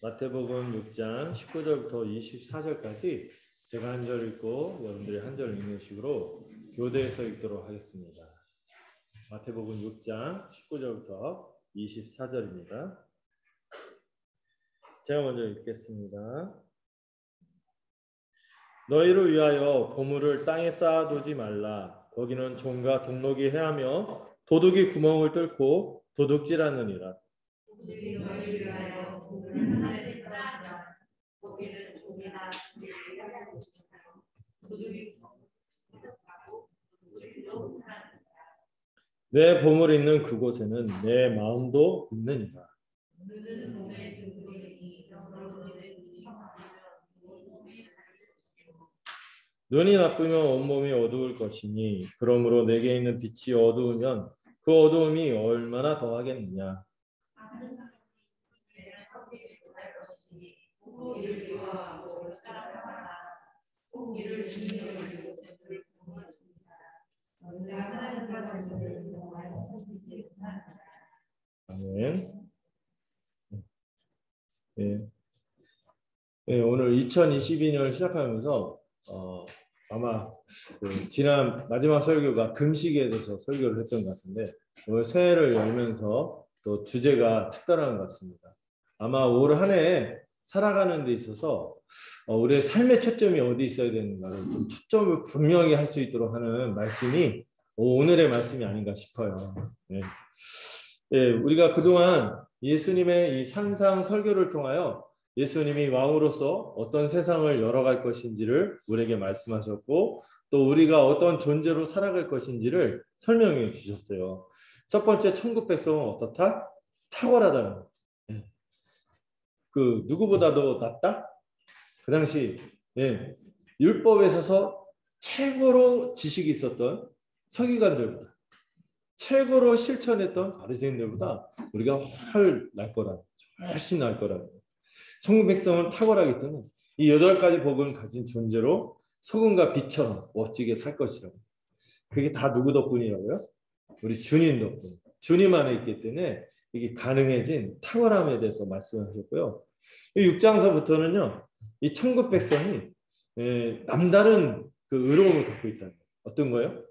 마태복음 6장 19절부터 24절까지 제가 한 절 읽고 여러분들이 한 절 읽는 식으로 교대해서 읽도록 하겠습니다. 마태복음 6장 19절부터 24절입니다. 제가 먼저 읽겠습니다. 너희를 위하여 보물을 땅에 쌓아두지 말라. 거기는 종과 동록이 해하며 도둑이 구멍을 뚫고 도둑질하느니라. 너희를 위하여 보물을 하늘에 쌓아두라. 거기는 종이나 동록이 해하며 도둑이 구멍을 뚫고 도둑질도 하느니라. 내 보물이 있는 그곳에는 내 마음도 있느니라. 눈이 나쁘면 온몸이 어두울 것이니 그러므로 내게 있는 빛이 어두우면 그 어두움이 얼마나 더하겠느냐. 아멘. 네, 오늘 2022년을 시작하면서 아마 지난 마지막 설교가 금식에 대해서 설교를 했던 것 같은데 오늘 새해를 열면서 또 주제가 특별한 것 같습니다. 아마 올 한 해 살아가는 데 있어서 우리의 삶의 초점이 어디 있어야 되는가를 좀 초점을 분명히 할 수 있도록 하는 말씀이 오늘의 말씀이 아닌가 싶어요. 네. 네, 우리가 그동안 예수님의 이 산상 설교를 통하여 예수님이 왕으로서 어떤 세상을 열어갈 것인지를 우리에게 말씀하셨고 또 우리가 어떤 존재로 살아갈 것인지를 설명해 주셨어요. 첫 번째 천국 백성은 어떻다? 탁월하다는 거. 그 누구보다도 낫다? 그 당시 율법에 있어서 최고로 지식이 있었던 서기관들보다 최고로 실천했던 바리새인들보다 우리가 훨씬 날 거라. 천국 백성은 탁월하기 때문에 이 8가지 복을 가진 존재로 소금과 빛처럼 멋지게 살 것이라고. 그게 다 누구 덕분이라고요? 우리 주님 덕분. 주님 안에 있기 때문에 이게 가능해진 탁월함에 대해서 말씀을 하셨고요. 이 6장서부터는요. 이 천국 백성이 남다른 그 의로움을 갖고 있다는 거예요. 어떤 거요?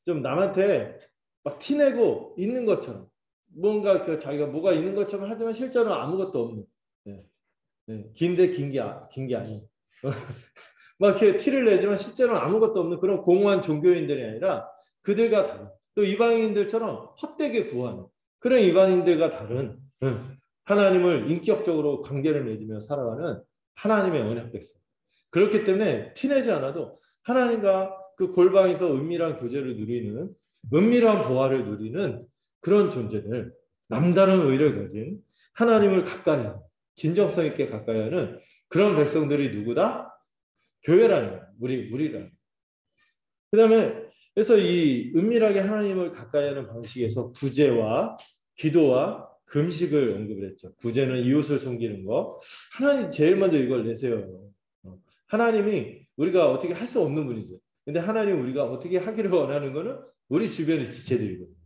좀 남한테 막 티내고 있는 것처럼 뭔가 그 자기가 뭐가 있는 것처럼 하지만 실제로는 아무것도 없는 긴데 긴 게 아니에요. 막 이렇게 티를 내지만 실제로는 아무것도 없는 그런 공허한 종교인들이 아니라 그들과 다른 또 이방인들처럼 헛되게 구하는 그런 이방인들과 다른 하나님을 인격적으로 관계를 맺으며 살아가는 하나님의 언약 백성. 그렇기 때문에 티내지 않아도 하나님과 그 골방에서 은밀한 교제를 누리는 은밀한 보화를 누리는 그런 존재들 남다른 의를 가진 하나님을 가까이 하는 진정성 있게 가까이 하는 그런 백성들이 누구다? 교회라는 거예요. 우리라는. 그 다음에 그래서 이 은밀하게 하나님을 가까이 하는 방식에서 구제와 기도와 금식을 언급을 했죠. 구제는 이웃을 섬기는 거. 하나님 제일 먼저 이걸 내세워요. 하나님이 우리가 어떻게 할 수 없는 분이죠. 근데 하나님 우리가 어떻게 하기를 원하는 거는 우리 주변의 지체들이거든요.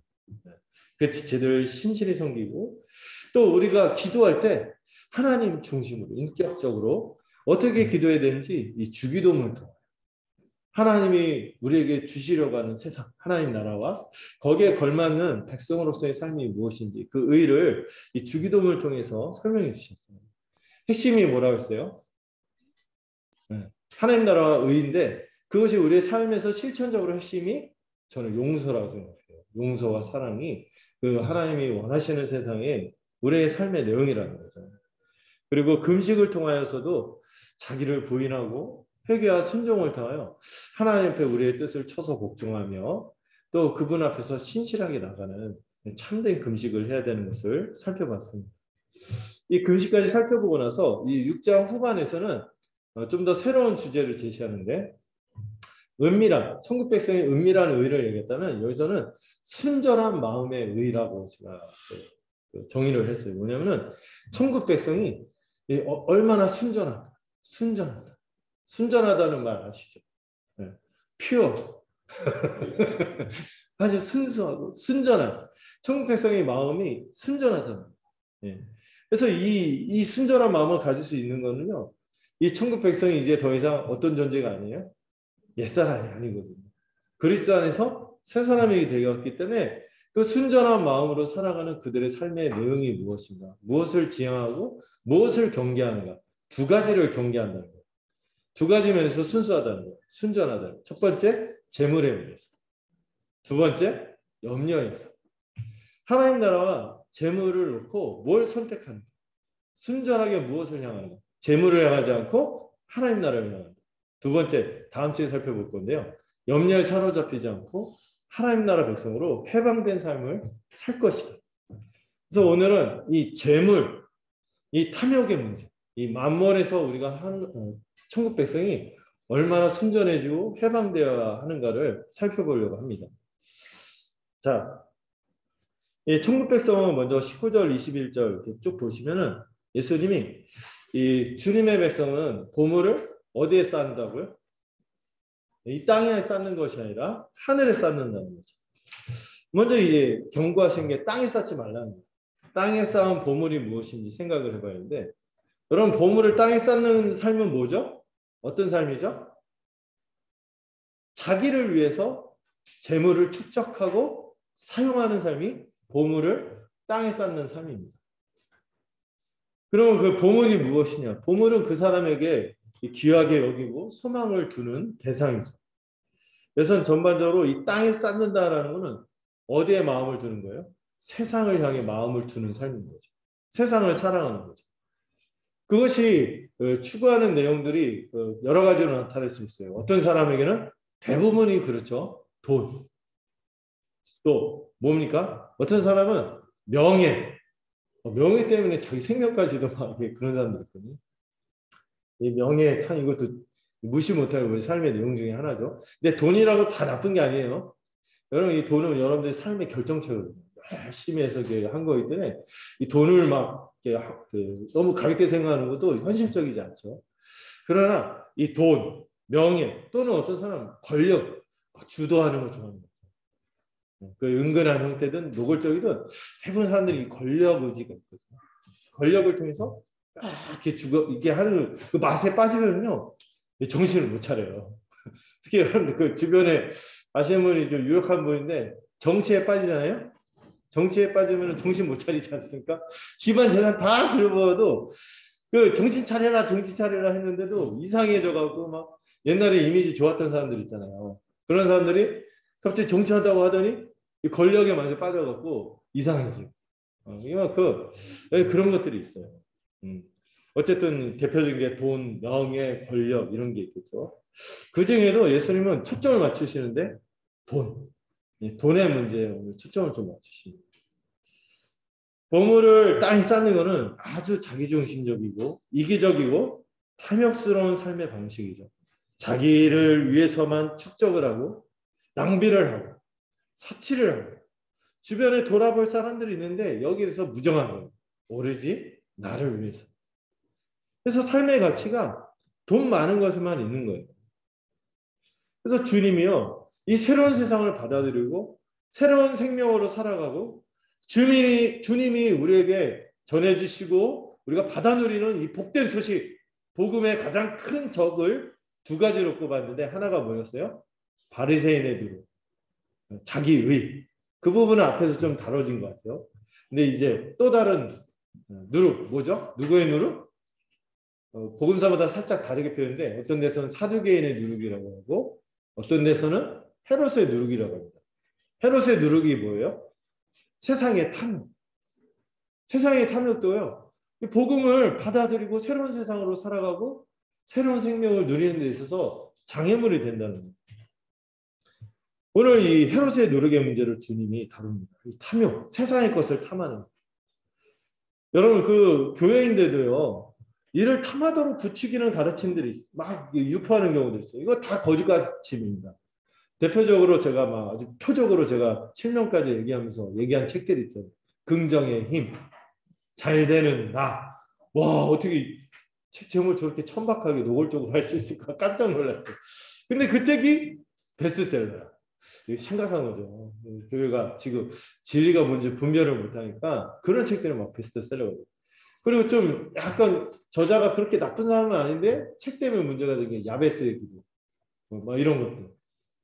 그 지체들을 신실히 섬기고 또 우리가 기도할 때 하나님 중심으로 인격적으로 어떻게 기도해야 되는지 이 주기도문을 통해 하나님이 우리에게 주시려고 하는 세상 하나님 나라와 거기에 걸맞는 백성으로서의 삶이 무엇인지 그 의를 이 주기도문을 통해서 설명해 주셨어요. 핵심이 뭐라고 했어요? 하나님 나라와 의인데 그것이 우리의 삶에서 실천적으로 핵심이 저는 용서라고 생각해요. 용서와 사랑이 그 하나님이 원하시는 세상에 우리의 삶의 내용이라는 거죠. 그리고 금식을 통하여서도 자기를 부인하고 회개와 순종을 통하여 하나님 앞에 우리의 뜻을 쳐서 복종하며 또 그분 앞에서 신실하게 나가는 참된 금식을 해야 되는 것을 살펴봤습니다. 이 금식까지 살펴보고 나서 이 6장 후반에서는 좀 더 새로운 주제를 제시하는데 은밀한 천국 백성의 은밀한 의를 얘기했다면 여기서는 순전한 마음의 의라고 제가 정의를 했어요. 뭐냐면은 천국 백성이 얼마나 순전하다는 말 아시죠? 퓨어 아주 순수하고 순전한 천국 백성의 마음이 순전하다는 거예요. 예. 그래서 이 순전한 마음을 가질 수 있는 거는요. 이 천국 백성이 이제 더 이상 어떤 존재가 아니에요? 옛사람이 아니거든요. 그리스도 안에서 새 사람이 되었기 때문에 그 순전한 마음으로 살아가는 그들의 삶의 내용이 무엇인가? 무엇을 지향하고 무엇을 경계하는가? 두 가지를 경계한다는 거예요. 두 가지 면에서 순수하다는 거예요. 순전하다는 거예요. 첫 번째, 재물의 면에서. 두 번째, 염려에서. 하나님 나라와 재물을 놓고 뭘 선택하는가? 순전하게 무엇을 향하는가? 재물을 향하지 않고 하나님 나라를 향한다. 두 번째, 다음 주에 살펴볼 건데요. 염려에 사로잡히지 않고 하나님 나라 백성으로 해방된 삶을 살 것이다. 그래서 오늘은 이 재물, 이 탐욕의 문제, 이 만몬에서 우리가 천국 백성이 얼마나 순전해지고 해방되어야 하는가를 살펴보려고 합니다. 자, 이 천국 백성은 먼저 19절, 21절 이렇게 쭉 보시면은 예수님이 이 주님의 백성은 보물을 어디에 쌓는다고요? 이 땅에 쌓는 것이 아니라 하늘에 쌓는다는 거죠. 먼저 이제 경고하신 게 땅에 쌓지 말라는 거예요. 땅에 쌓은 보물이 무엇인지 생각을 해봐야 하는데, 여러분 보물을 땅에 쌓는 삶은 뭐죠? 어떤 삶이죠? 자기를 위해서 재물을 축적하고 사용하는 삶이 보물을 땅에 쌓는 삶입니다. 그러면 그 보물이 무엇이냐? 보물은 그 사람에게 귀하게 여기고 소망을 두는 대상이죠. 그래서 전반적으로 이 땅에 쌓는다라는 것은 어디에 마음을 두는 거예요? 세상을 향해 마음을 두는 삶인 거죠. 세상을 사랑하는 거죠. 그것이 추구하는 내용들이 여러 가지로 나타날 수 있어요. 어떤 사람에게는 대부분이 그렇죠. 돈. 또 뭡니까? 어떤 사람은 명예. 명예 때문에 자기 생명까지도 막 그런 사람들 있거든요. 이 명예 참 이것도 무시 못할 우리 삶의 내용 중에 하나죠. 근데 돈이라고 다 나쁜 게 아니에요. 여러분 이 돈은 여러분들의 삶의 결정체거든요. 열심히 해서 한 거기 때문에 이 돈을 막 너무 가볍게 생각하는 것도 현실적이지 않죠. 그러나 이 돈, 명예 또는 어떤 사람은 권력, 주도하는 걸 좋아하는 거죠. 그 은근한 형태든 노골적이든 대부분 사람들이 이 권력 의지가 있거든요. 권력을 통해서 이렇게 하는 그 맛에 빠지면요 정신을 못 차려요. 특히 여러분들 그 주변에 아시는 분이 좀 유력한 분인데 정치에 빠지잖아요. 정치에 빠지면 정신 못 차리지 않습니까? 집안 재산 다 들어봐도 그 정신 차려라 정신 차려라 했는데도 이상해져 갖고 막 옛날에 이미지 좋았던 사람들 있잖아요. 그런 사람들이 갑자기 정치한다고 하더니 이 권력에 많이 빠져갖고 이상해지고 이만큼 그런 것들이 있어요. 어쨌든 대표적인 게 돈, 명예, 권력 이런 게 있겠죠. 그 중에도 예수님은 초점을 맞추시는데 돈, 돈의 문제에 초점을 좀 맞추십니다. 보물을 땅에 쌓는 것은 아주 자기중심적이고 이기적이고 탐욕스러운 삶의 방식이죠. 자기를 위해서만 축적을 하고 낭비를 하고 사치를 하고 주변에 돌아볼 사람들이 있는데 여기에서 무정한 거예요. 오로지 나를 위해서. 그래서 삶의 가치가 돈 많은 것에만 있는 거예요. 그래서 주님이요, 이 새로운 세상을 받아들이고 새로운 생명으로 살아가고 주님이 우리에게 전해주시고 우리가 받아 누리는 이 복된 소식, 복음의 가장 큰 적을 두 가지로 꼽았는데 하나가 뭐였어요? 바리새인의 누룩, 자기의. 그 부분은 앞에서 좀 다뤄진 것 같아요. 근데 이제 또 다른 누룩, 뭐죠? 누구의 누룩? 복음서마다 살짝 다르게 표현인데 어떤 데서는 사두개인의 누룩이라고 하고 어떤 데서는 헤롯의 누룩이라고 합니다. 헤롯의 누룩이 뭐예요? 세상의 탐욕. 세상의 탐욕도요. 복음을 받아들이고 새로운 세상으로 살아가고 새로운 생명을 누리는 데 있어서 장애물이 된다는 거예요. 오늘 이 헤롯의 누룩의 문제를 주님이 다룹니다. 이 탐욕, 세상의 것을 탐하는 거예요. 여러분 그 교회인데도요. 이를 탐하도록 부추기는 가르침들이 막 유포하는 경우도 있어요. 이거 다 거짓 가르침입니다. 대표적으로 제가 막 아주 표적으로 제가 실명까지 얘기하면서 얘기한 책들이 있잖아요. 긍정의 힘, 잘 되는 나. 와 어떻게 책 제목을 저렇게 천박하게 노골적으로 할 수 있을까 깜짝 놀랐어요. 근데 그 책이 베스트셀러야. 이게 심각한 거죠. 교회가 지금 진리가 뭔지 분별을 못하니까 그런 책들은 막 베스트셀러거든요. 그리고 좀 약간 저자가 그렇게 나쁜 사람은 아닌데 책 때문에 문제가 되는 게 야베스의 기도, 뭐 이런 것들.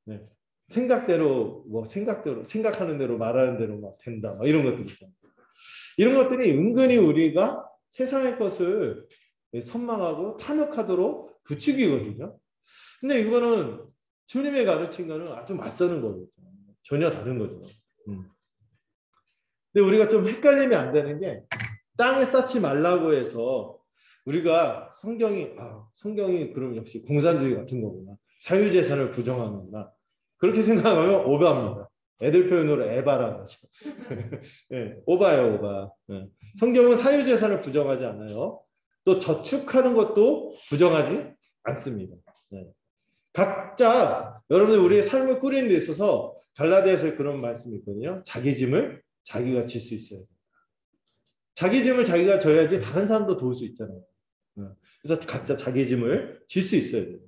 네. 생각대로 뭐 생각하는 대로 말하는 대로 막 된다, 막 이런 것들 있잖아요. 이런 것들이 은근히 우리가 세상의 것을 선망하고 탐욕하도록 부추기거든요. 근데 이거는 주님의 가르친 거는 아주 맞서는 거죠. 전혀 다른 거죠. 근데 우리가 좀 헷갈리면 안 되는 게 땅에 쌓지 말라고 해서 우리가 성경이 그럼 역시 공산주의 같은 거구나. 사유재산을 부정하는구나. 그렇게 생각하면 오바입니다. 애들 표현으로 에바라고 하죠. 네, 오바예요, 오바. 네. 성경은 사유재산을 부정하지 않아요. 또 저축하는 것도 부정하지 않습니다. 네. 각자 여러분들 우리의 삶을 꾸리는 데 있어서 갈라디아서에 그런 말씀이 있거든요. 자기 짐을 자기가 질 수 있어야 돼요. 자기 짐을 자기가 져야지 다른 사람도 도울 수 있잖아요. 그래서 각자 자기 짐을 질 수 있어야 돼요.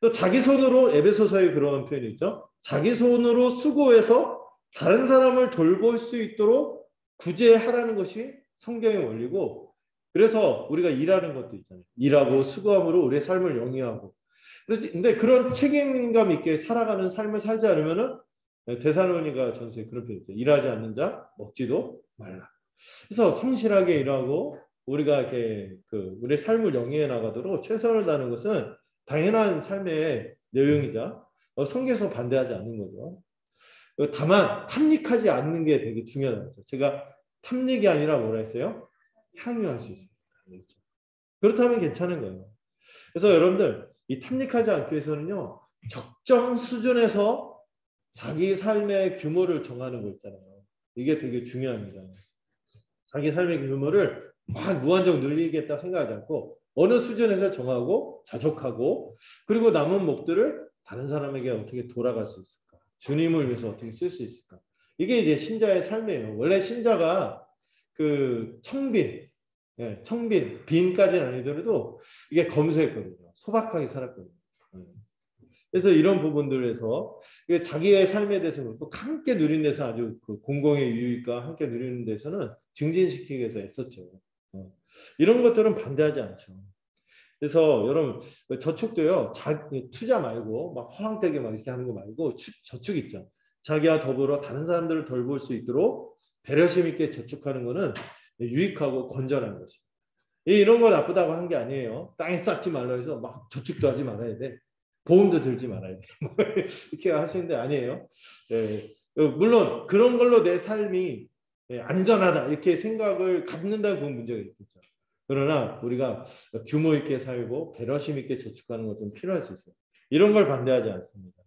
또 자기 손으로 에베소서에 그런 표현이 있죠. 자기 손으로 수고해서 다른 사람을 돌볼 수 있도록 구제하라는 것이 성경의 원리고, 그래서 우리가 일하는 것도 있잖아요. 일하고 수고함으로 우리의 삶을 영위하고. 그래서 근데 그런 책임감 있게 살아가는 삶을 살지 않으면은 데살로니가 전서에 그런 표현이 있죠. 일하지 않는 자 먹지도 말라. 그래서 성실하게 일하고 우리가 이렇게 우리의 삶을 영위해 나가도록 최선을 다하는 것은 당연한 삶의 내용이자 성경에서 반대하지 않는 거죠. 다만 탐닉하지 않는 게 되게 중요하죠. 제가 탐닉이 아니라 뭐라 했어요? 향유할 수 있어요. 그렇다면 괜찮은 거예요. 그래서 여러분들 이 탐닉하지 않기 위해서는요, 적정 수준에서 자기 삶의 규모를 정하는 거 있잖아요. 이게 되게 중요합니다. 자기 삶의 규모를 막 무한정 늘리겠다 생각하지 않고 어느 수준에서 정하고 자족하고, 그리고 남은 목들을 다른 사람에게 어떻게 돌아갈 수 있을까? 주님을 위해서 어떻게 쓸 수 있을까? 이게 이제 신자의 삶이에요. 원래 신자가 청빈, 빈까지는 아니더라도 이게 검소했거든요. 소박하게 살았거든요. 그래서 이런 부분들에서 자기의 삶에 대해서 또 함께 누리는 데서 아주 공공의 유익과 함께 누리는 데서는 증진시키기 위해서 했었죠. 이런 것들은 반대하지 않죠. 그래서 여러분 저축도요, 투자 말고 막 허황되게 막 이렇게 하는 거 말고 저축 있죠. 자기와 더불어 다른 사람들을 돌볼 수 있도록 배려심 있게 저축하는 거는 유익하고 건전한 것이죠. 이런 거 나쁘다고 한 게 아니에요. 땅에 쌓지 말라 해서 막 저축도 하지 말아야 돼. 보험도 들지 말아야 돼. 이렇게 하시는데 아니에요. 예, 물론 그런 걸로 내 삶이 안전하다 이렇게 생각을 갖는다는 그런 문제가 있겠죠. 그러나 우리가 규모 있게 살고 배려심 있게 저축하는 것은 필요할 수 있어요. 이런 걸 반대하지 않습니다.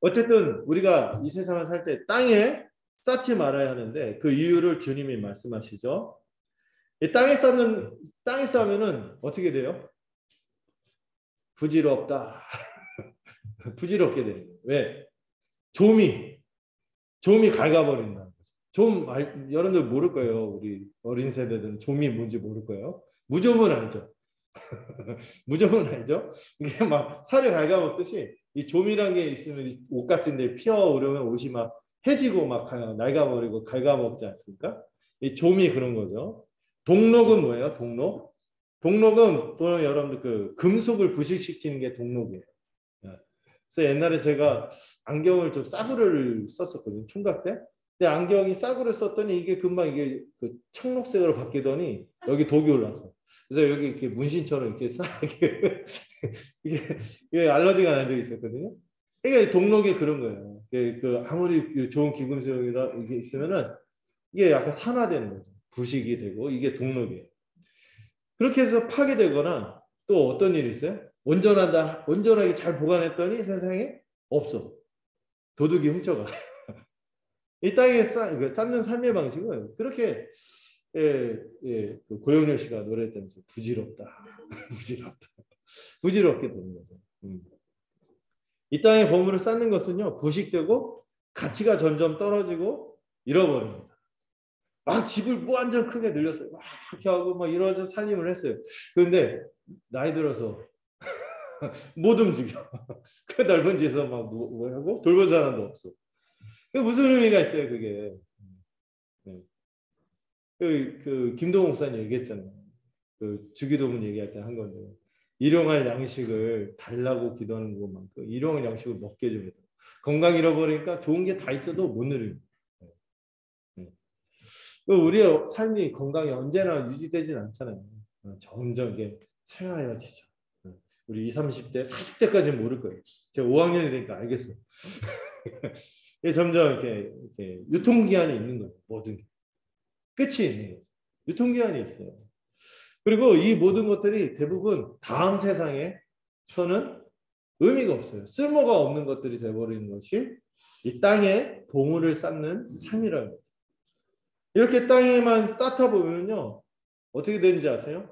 어쨌든 우리가 이 세상을 살 때 땅에 쌓지 말아야 하는데 그 이유를 주님이 말씀하시죠. 이 땅에 쌓으면은 어떻게 돼요? 부질없다. 부질없게 되는 거예요. 왜? 좀이 갉아버린다. 여러분들 모를 거예요. 우리 어린 세대들은 좀이 뭔지 모를 거예요. 무좀은 알죠. 무좀은 알죠. 이게 막 살을 갉아먹듯이 이 좀이란 게 있으면 옷 같은데 피어오르면 옷이 막 해지고 막 낡아버리고 갉아먹지 않습니까? 이 좀이 그런 거죠. 동록은 뭐예요? 동록은 또 여러분들 금속을 부식시키는 게 동록이에요. 그래서 옛날에 제가 안경을 좀 싸구려를 썼었거든요. 총각 때. 근데 안경이 싸구려 썼더니 이게 금방 이게 청록색으로 바뀌더니 여기 독이 올라왔어. 그래서 여기 이렇게 문신처럼 이렇게 싸게 이게 알러지가 난 적이 있었거든요. 그러니까 동록이 그런 거예요. 아무리 좋은 기금속이라 이게 있으면은 이게 약간 산화되는 거죠. 부식이 되고 이게 동록이에요. 그렇게 해서 파괴되거나 또 어떤 일이 있어요? 온전하게 잘 보관했더니 세상에 없어. 도둑이 훔쳐가. 이 땅에 쌓는 삶의 방식은 그렇게 고영렬 씨가 노래했다면서 부질없다. 부질없게 되는 거죠. 이 땅에 보물을 쌓는 것은요, 부식되고 가치가 점점 떨어지고 잃어버립니다. 막 집을 무한정 크게 늘렸어요. 막 이렇게 하고 막 이러면서 살림을 했어요. 그런데 나이 들어서 못 움직여. 그 넓은 지에서 막 뭐 하고 돌볼 사람도 없어. 그 무슨 의미가 있어요, 그게. 네. 그 김동욱 목사님 얘기했잖아요. 그 주기도문 얘기할 때 한 건데 일용할 양식을 달라고 기도하는 것만큼 일용할 양식을 먹게 좀 해요. 건강 잃어버리니까 좋은 게 다 있어도 못 누려요. 네. 우리의 삶이 건강이 언제나 유지되진 않잖아요. 점점 이게 쇠하여지죠. 우리 20, 30대, 40대까지는 모를 거예요. 제가 5학년이 되니까 알겠어요. 점점 이렇게 유통기한이 있는 거예요. 모든 게. 끝이 있는 거죠. 유통기한이 있어요. 그리고 이 모든 것들이 대부분 다음 세상에서는 의미가 없어요. 쓸모가 없는 것들이 되어버리는 것이 이 땅에 보물을 쌓는 삶이라는 거죠. 이렇게 땅에만 쌓다 보면요. 어떻게 되는지 아세요?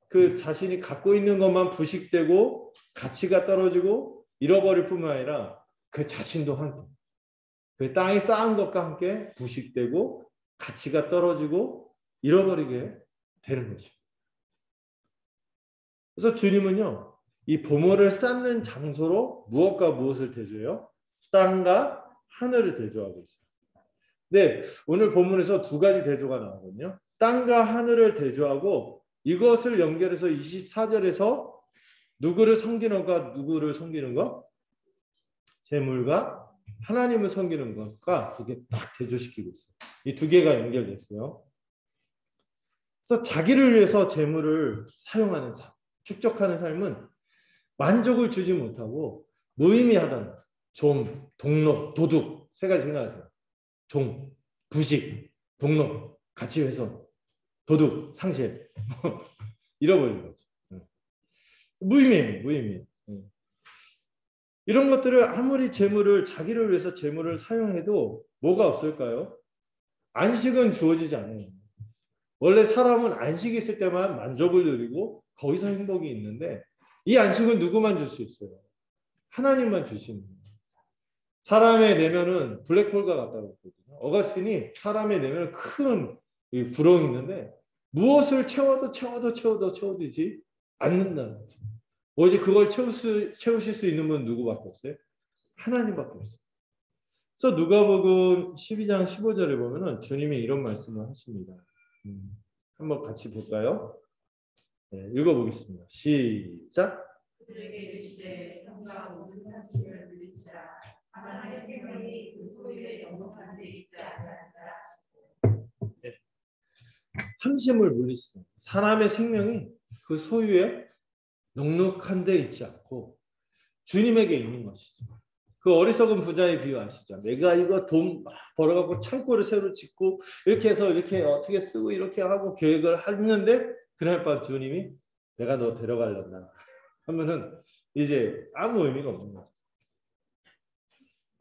그 자신이 갖고 있는 것만 부식되고 가치가 떨어지고 잃어버릴 뿐만 아니라 그 자신도 함께 그 땅에 쌓은 것과 함께 부식되고 가치가 떨어지고 잃어버리게 되는 거죠. 그래서 주님은요. 이 보물을 쌓는 장소로 무엇과 무엇을 대조해요? 땅과 하늘을 대조하고 있어요. 네, 오늘 본문에서 두 가지 대조가 나오거든요. 땅과 하늘을 대조하고 이것을 연결해서 24절에서 누구를 섬기는 것, 누구를 섬기는 것? 재물과 하나님을 섬기는 것과 이게 딱 대조시키고 있어요. 이 두 개가 연결됐어요. 그래서 자기를 위해서 재물을 사용하는 삶, 축적하는 삶은 만족을 주지 못하고 무의미하다는 좀, 동록, 도둑 세 가지 생각하세요. 종, 부식, 동록, 가치훼손, 도둑, 상실 잃어버리는 거죠. 무의미해요. 무의미해요. 이런 것들을 아무리 재물을 자기를 위해서 재물을 사용해도 뭐가 없을까요? 안식은 주어지지 않아요. 원래 사람은 안식이 있을 때만 만족을 누리고 거기서 행복이 있는데 이 안식은 누구만 줄 수 있어요? 하나님만 주시는 거예요. 사람의 내면은 블랙홀과 같다고 했거든요. 어거스틴이 사람의 내면은 큰 구렁이 있는데 무엇을 채워도 채워지지 않는다는 거죠. 오직 그걸 채우실 수 있는 분은 누구밖에 없어요? 하나님밖에 없어요. 그래서 누가복음 12장 15절에 보면은 주님이 이런 말씀을 하십니다. 한번 같이 볼까요? 네, 읽어보겠습니다. 시작. 그들에게 이르시되 성과 모든 산식을 물리치라. 하나님의 생명이 그 소유에 영록한 데 있지 않느니라. 함심을 물리치라. 사람의 생명이 그 소유에 넉넉한 데 있지 않고 주님에게 있는 것이죠. 그 어리석은 부자의 비유 아시죠? 내가 이거 돈 벌어갖고 창고를 새로 짓고 이렇게 해서 이렇게 어떻게 쓰고 이렇게 하고 계획을 했는데 그날 밤 주님이 내가 너 데려가려나 하면은 이제 아무 의미가 없는 거죠.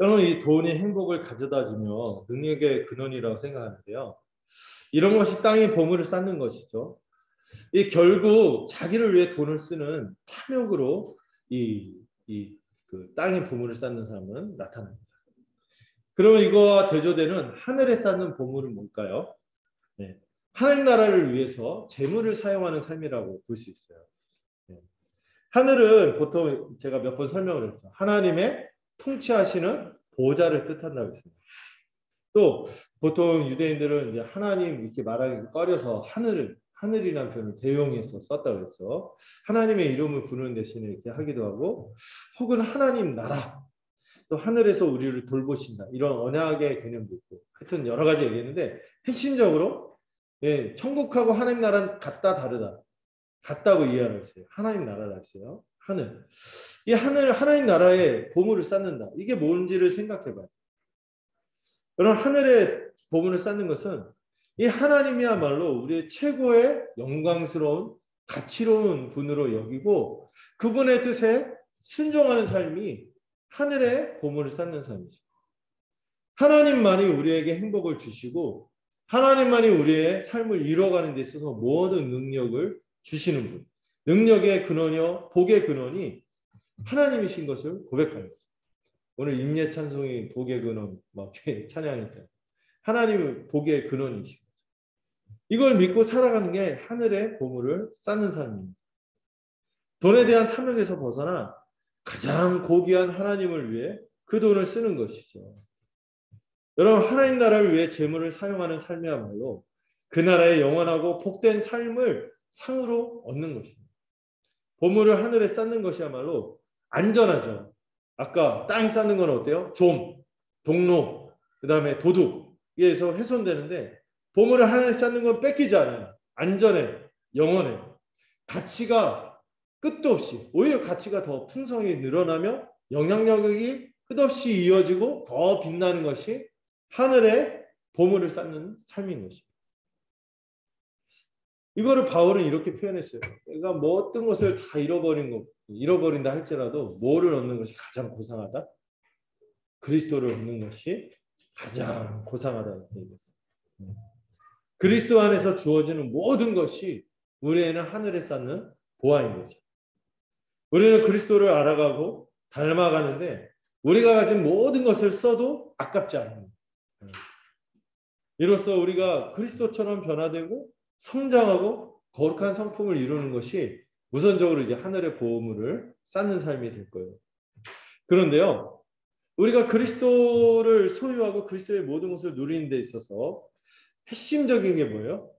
여러분 이 돈이 행복을 가져다주며 능력의 근원이라고 생각하는데요. 이런 것이 땅의 보물을 쌓는 것이죠. 이 결국 자기를 위해 돈을 쓰는 탐욕으로 그 땅의 보물을 쌓는 사람은 나타납니다. 그러면 이거와 대조되는 하늘에 쌓는 보물은 뭘까요? 네. 하나님 나라를 위해서 재물을 사용하는 삶이라고 볼 수 있어요. 네. 하늘은 보통 제가 몇 번 설명을 했죠. 하나님의 통치하시는 보좌를 뜻한다고 했습니다. 또 보통 유대인들은 이제 하나님 이렇게 말하기 꺼려서 하늘이라는 표현을 대용해서 썼다고 했죠. 하나님의 이름을 부르는 대신에 이렇게 하기도 하고 혹은 하나님 나라 또 하늘에서 우리를 돌보신다 이런 언약의 개념도 있고 하여튼 여러 가지 얘기했는데 핵심적으로 천국하고 하나님 나라는 같다 다르다 같다고 이해하고 있어요. 하나님 나라라 했어요. 이 하나님 나라에 보물을 쌓는다. 이게 뭔지를 생각해봐요. 여러분 하늘에 보물을 쌓는 것은 이 하나님이야말로 우리의 최고의 영광스러운 가치로운 분으로 여기고 그분의 뜻에 순종하는 삶이 하늘에 보물을 쌓는 삶이죠. 하나님만이 우리에게 행복을 주시고 하나님만이 우리의 삶을 이뤄가는 데 있어서 모든 능력을 주시는 분. 능력의 근원이요 복의 근원이 하나님이신 것을 고백하는 거죠. 오늘 임예 찬송이 복의 근원 막 찬양했잖아요. 하나님은 복의 근원이시고 이걸 믿고 살아가는 게 하늘의 보물을 쌓는 삶입니다. 돈에 대한 탐욕에서 벗어나 가장 고귀한 하나님을 위해 그 돈을 쓰는 것이죠. 여러분, 하나님 나라를 위해 재물을 사용하는 삶이야말로 그 나라의 영원하고 복된 삶을 상으로 얻는 것입니다. 보물을 하늘에 쌓는 것이야말로 안전하죠. 아까 땅에 쌓는 건 어때요? 좀, 동로, 그 다음에 도둑에서 훼손되는데 보물을 하늘에 쌓는 건 뺏기지 않아요. 안전해, 영원해. 가치가 끝도 없이, 오히려 가치가 더 풍성히 늘어나며 영향력이 끝없이 이어지고 더 빛나는 것이 하늘에 보물을 쌓는 삶인 것입니다. 이거를 바울은 이렇게 표현했어요. 내가 뭐 어떤 것을 다 잃어버린다 할지라도 뭐를 얻는 것이 가장 고상하다? 그리스도를 얻는 것이 가장 고상하다 이렇게 얘기했어요. 그리스도 안에서 주어지는 모든 것이 우리에는 하늘에 쌓는 보화인 거죠. 우리는 그리스도를 알아가고 닮아가는데 우리가 가진 모든 것을 써도 아깝지 않아요. 이로써 우리가 그리스도처럼 변화되고 성장하고 거룩한 성품을 이루는 것이 우선적으로 이제 하늘의 보물을 쌓는 삶이 될 거예요. 그런데요, 우리가 그리스도를 소유하고 그리스도의 모든 것을 누리는 데 있어서 핵심적인 게 뭐예요?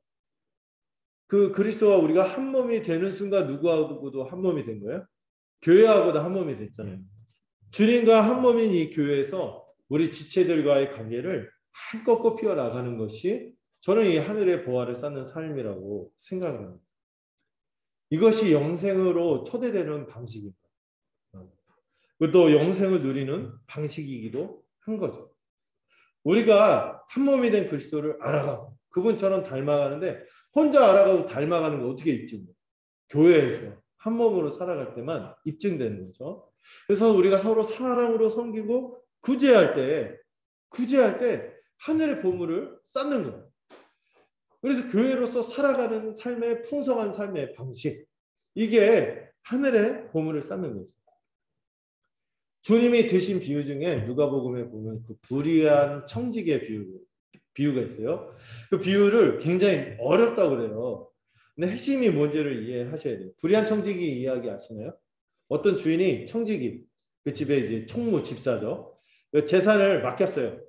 그 그리스도와 우리가 한 몸이 되는 순간 누구하고도 한 몸이 된 거예요? 교회하고도 한 몸이 됐잖아요. 주님과 한 몸인 이 교회에서 우리 지체들과의 관계를 한껏 피워 나가는 것이 저는 이 하늘의 보화를 쌓는 삶이라고 생각합니다. 이것이 영생으로 초대되는 방식입니다. 또 영생을 누리는 방식이기도 한 거죠. 우리가 한 몸이 된 그리스도를 알아가고 그분처럼 닮아가는데 혼자 알아가고 닮아가는 거 어떻게 입증돼요? 교회에서 한 몸으로 살아갈 때만 입증되는 거죠. 그래서 우리가 서로 사랑으로 섬기고 구제할 때 하늘의 보물을 쌓는 거예요. 그래서 교회로서 살아가는 삶의 풍성한 삶의 방식, 이게 하늘의 보물을 쌓는 거죠. 주님이 드신 비유 중에 누가복음에 보면 그 불의한 청지기의 비유가 있어요. 그 비유를 굉장히 어렵다고 그래요. 근데 핵심이 뭔지를 이해하셔야 돼요. 불의한 청지기 이야기 아시나요? 어떤 주인이 청지기, 그 집에 이제 총무 집사죠. 그 재산을 맡겼어요.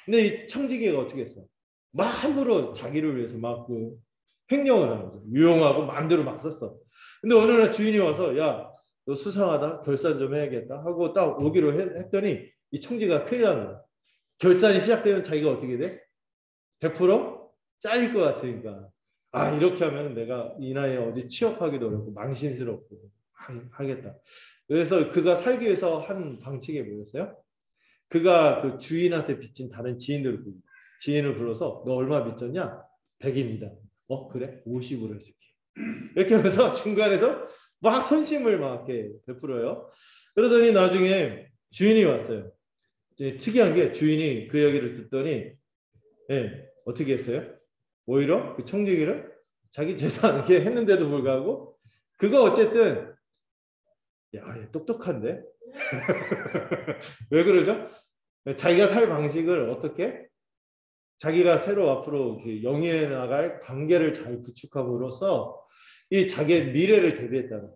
근데 이 청지기가 어떻게 했어? 막 함부로 자기를 위해서 막 그 횡령을 하는 거죠. 유용하고 마음대로 막 썼어. 근데 어느 날 주인이 와서 야, 너 수상하다. 결산 좀 해야겠다 하고 딱 오기로 했더니 이 청지가 큰일 난 거야. 결산이 시작되면 자기가 어떻게 돼? 100% 잘릴 것 같으니까. 아, 이렇게 하면 내가 이 나이에 어디 취업하기도 어렵고 망신스럽고 하겠다. 그래서 그가 살기 위해서 한 방책이 뭐였어요? 그가 그 주인한테 빚진 다른 지인을 불러서 너 얼마 빚졌냐? 100입니다. 그래? 50으로 해줄게. 이렇게 하면서 중간에서 막 선심을 막 이렇게 베풀어요. 그러더니 나중에 주인이 왔어요. 특이한 게 주인이 그 얘기를 듣더니 어떻게 했어요? 오히려 그 청지기를 자기 재산 이렇게 했는데도 불구하고 그거 어쨌든 야, 똑똑한데? 왜 그러죠? 자기가 살 방식을 어떻게 자기가 새로 앞으로 영위해 나갈 관계를 잘 구축함으로써 이 자기의 미래를 대비했다는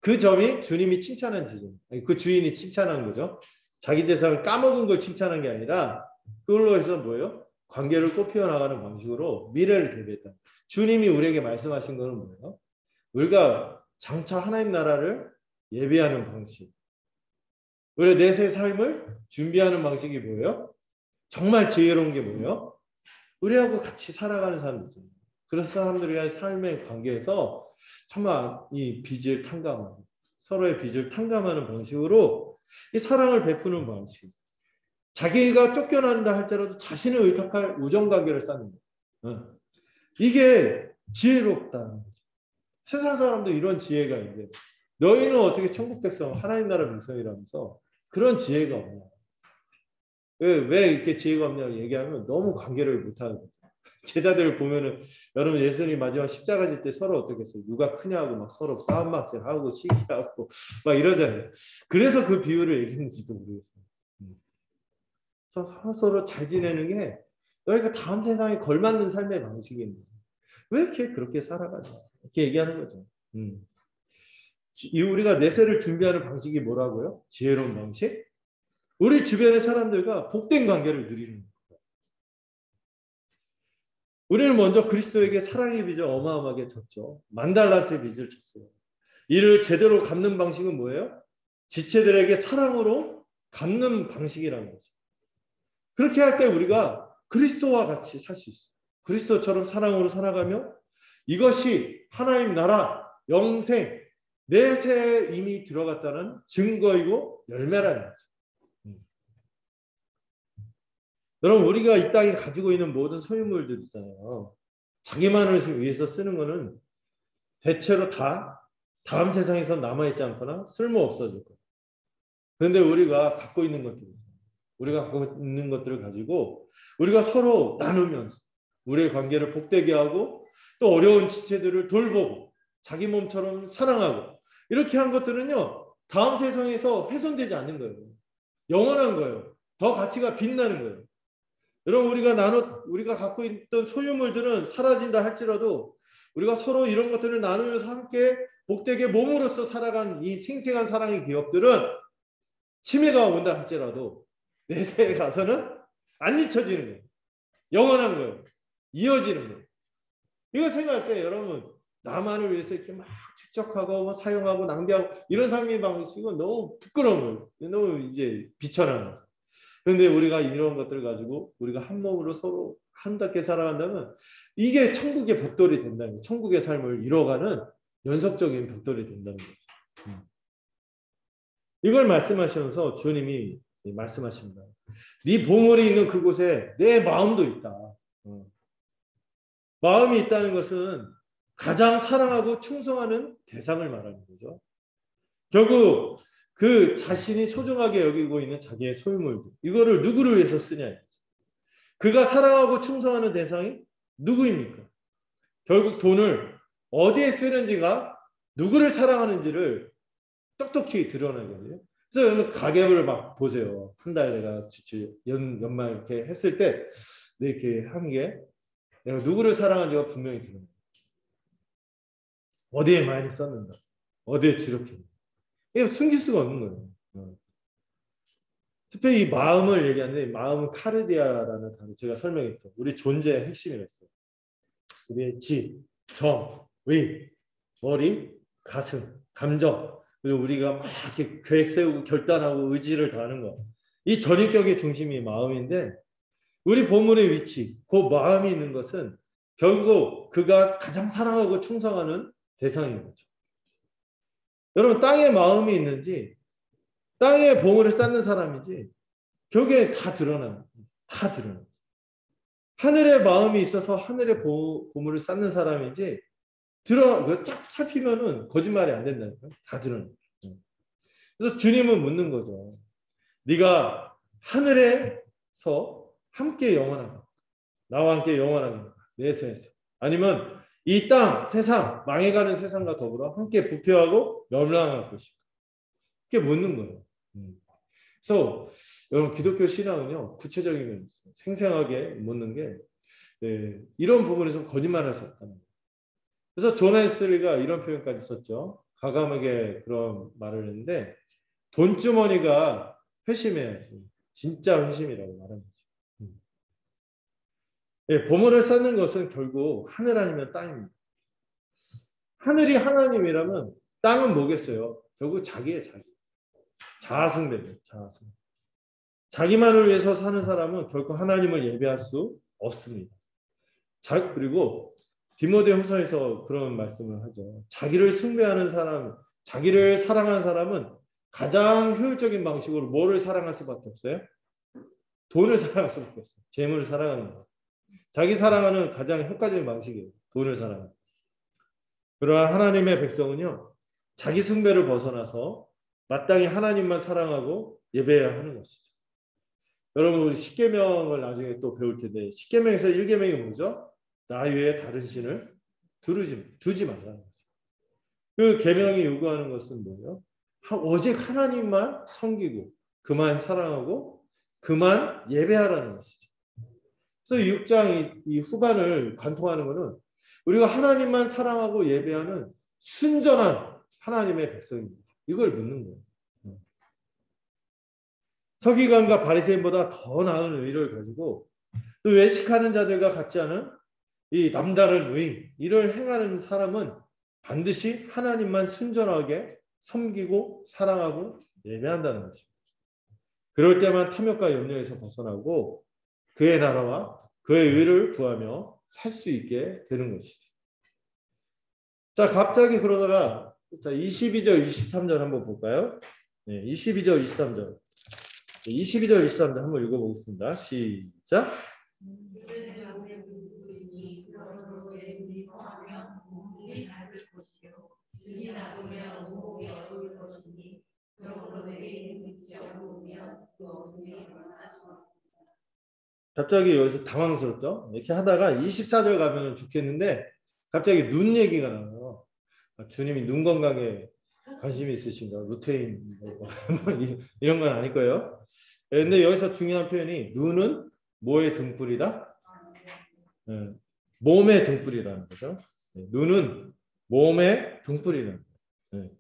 그 점이 주님이 칭찬한 지점. 그 주인이 칭찬한 거죠. 자기 재산을 까먹은 걸 칭찬한 게 아니라 그걸로 해서 뭐예요? 관계를 꽃피워 나가는 방식으로 미래를 대비했다. 주님이 우리에게 말씀하신 것은 뭐예요? 우리가 장차 하나님 나라를 예비하는 방식. 우리 내세 삶을 준비하는 방식이 뭐예요? 정말 지혜로운 게 뭐예요? 우리하고 같이 살아가는 사람이죠. 그런 사람들과의 삶의 관계에서 정말 이 빚을 탕감하고 서로의 빚을 탕감하는 방식으로 이 사랑을 베푸는 방식. 자기가 쫓겨난다 할지라도 자신을 의탁할 우정관계를 쌓는 거예요. 이게 지혜롭다는 거죠. 세상 사람도 이런 지혜가 있는데 너희는 어떻게 천국 백성 하나님 나라 백성이라면서 그런 지혜가 없냐. 왜 이렇게 지혜가 없냐고 얘기하면 너무 관계를 못하는 거죠. 제자들 보면은 여러분 예수님 마지막 십자가 질 때 서로 어떻게 했어요? 누가 크냐고 막 서로 싸움막질하고 시기하고 막 이러잖아요. 그래서 그 비유를 얘기했는지도 모르겠어요. 서로 잘 지내는 게 너희가 다음 세상에 걸맞는 삶의 방식인데 왜 이렇게 그렇게 살아가냐 이렇게 얘기하는 거죠. 우리가 내세를 준비하는 방식이 뭐라고요? 지혜로운 방식? 우리 주변의 사람들과 복된 관계를 누리는 거예요. 우리는 먼저 그리스도에게 사랑의 빚을 어마어마하게 졌죠. 10,000달란트의 빚을 졌어요. 이를 제대로 갚는 방식은 뭐예요? 지체들에게 사랑으로 갚는 방식이라는 거죠. 그렇게 할 때 우리가 그리스도와 같이 살 수 있어요. 그리스도처럼 사랑으로 살아가며 이것이 하나님 나라, 영생, 내세에 이미 들어갔다는 증거이고 열매라는 거죠. 여러분, 우리가 이 땅에 가지고 있는 모든 소유물들 있잖아요. 자기만을 위해서 쓰는 거는 대체로 다 다음 세상에서 남아있지 않거나 쓸모없어질 거예요. 그런데 우리가 갖고 있는 것들, 우리가 갖고 있는 것들을 가지고 우리가 서로 나누면서 우리의 관계를 복되게 하고 또 어려운 지체들을 돌보고 자기 몸처럼 사랑하고 이렇게 한 것들은요, 다음 세상에서 훼손되지 않는 거예요. 영원한 거예요. 더 가치가 빛나는 거예요. 여러분, 우리가 갖고 있던 소유물들은 사라진다 할지라도 우리가 서로 이런 것들을 나누면서 함께 복되게 몸으로서 살아간 이 생생한 사랑의 기업들은 치매가 온다 할지라도 내세에 가서는 안 잊혀지는 거예요. 영원한 거예요. 이어지는 거예요. 이거 생각할 때 여러분, 나만을 위해서 이렇게 막 축적하고 사용하고 낭비하고 이런 삶의 방식은 너무 부끄러운 거예요. 너무 이제 비천한 거예요. 그런데 우리가 이런 것들을 가지고 우리가 한 몸으로 서로 아름답게 살아간다면 이게 천국의 벽돌이 된다는 거예요. 천국의 삶을 이뤄가는 연속적인 벽돌이 된다는 거죠. 이걸 말씀하시면서 주님이 말씀하십니다. 네 보물이 있는 그곳에 내 마음도 있다. 마음이 있다는 것은 가장 사랑하고 충성하는 대상을 말하는 거죠. 결국 그 자신이 소중하게 여기고 있는 자기의 소유물들, 이거를 누구를 위해서 쓰냐. 그가 사랑하고 충성하는 대상이 누구입니까? 결국 돈을 어디에 쓰는지가 누구를 사랑하는지를 똑똑히 드러내거든요. 그래서 여러분 가계부를 막 보세요. 한 달 내가 연말 이렇게 했을 때 이렇게 한 게 내가 누구를 사랑하는지가 분명히 드러나요. 어디에 많이 썼는가, 어디에 주력했는가. 이거 숨길 수가 없는 거예요. 특별히 이 마음을 얘기하는데 마음은 카르디아라는 단어 제가 설명했죠. 우리 존재의 핵심이랬어요. 우리의 지, 정, 의, 머리, 가슴, 감정, 그리고 우리가 막 이렇게 계획 세우고 결단하고 의지를 다하는 거. 이 전인격의 중심이 마음인데 우리 보물의 위치, 그 마음이 있는 것은 결국 그가 가장 사랑하고 충성하는 대상인 거죠. 여러분, 땅에 마음이 있는지 땅에 보물을 쌓는 사람인지 결국에 다 드러나요. 다 드러나요. 하늘에 마음이 있어서 하늘에 보물을 쌓는 사람인지 쫙 살피면은 거짓말이 안 된다니까요. 다 드러나요. 그래서 주님은 묻는 거죠. 네가 하늘에서 함께 영원한가? 나와 함께 영원한가? 내세에서. 아니면 이 땅, 세상, 망해가는 세상과 더불어 함께 부패하고 멸망할 것인가? 이렇게 묻는 거예요. 그래서 여러분, 기독교 신앙은요, 구체적인 면이 있어요. 생생하게 묻는 게 이런 부분에서 거짓말할 수 없다는 거예요. 그래서 존 웨슬리가 이런 표현까지 썼죠. 과감하게 그런 말을 했는데 돈주머니가 회심해야지 진짜 회심이라고 말하는 거죠. 보물을 쌓는 것은 결국 하늘 아니면 땅입니다. 하늘이 하나님이라면 땅은 뭐겠어요? 결국 자기의 자기. 자아숭배죠. 자아숭배. 자기만을 위해서 사는 사람은 결코 하나님을 예배할 수 없습니다. 그리고 디모데후서에서 그런 말씀을 하죠. 자기를 숭배하는 사람, 자기를 사랑하는 사람은 가장 효율적인 방식으로 뭐를 사랑할 수밖에 없어요? 돈을 사랑할 수밖에 없어요. 재물을 사랑하는 거. 자기 사랑하는 가장 효과적인 방식이에요. 돈을 사랑하는. 그러나 하나님의 백성은요, 자기 숭배를 벗어나서 마땅히 하나님만 사랑하고 예배해야 하는 것이죠. 여러분, 우리 십계명을 나중에 또 배울 텐데 십계명에서 1계명이 뭐죠? 나 외에 다른 신을 두지 말라는 거죠. 그 계명이 요구하는 것은 뭐예요? 오직 하나님만 섬기고 그만 사랑하고 그만 예배하라는 것이죠. 그래서 6장 이 후반을 관통하는 것은 우리가 하나님만 사랑하고 예배하는 순전한 하나님의 백성입니다. 이걸 묻는 거예요. 서기관과 바리새인보다 더 나은 의를 가지고 또 외식하는 자들과 같지 않은 이 남다른 의, 이를 행하는 사람은 반드시 하나님만 순전하게 섬기고 사랑하고 예배한다는 것입니다. 그럴 때만 탐욕과 염려에서 벗어나고 그의 나라와 그의 의를 구하며 살 수 있게 되는 것이죠. 자, 갑자기 그러다가 자, 22절, 23절 한번 볼까요? 네, 22절, 23절. 22절, 23절 한번 읽어보겠습니다. 시작. 갑자기 여기서 당황스럽죠? 이렇게 하다가 24절 가면 좋겠는데 갑자기 눈 얘기가 나와요. 주님이 눈 건강에 관심이 있으신가? 루테인 이런 건 아닐 거예요. 근데 여기서 중요한 표현이 눈은 뭐의 등불이다? 네, 몸의 등불이라는 거죠. 네, 눈은 몸의 등불이라는 거예요. 네.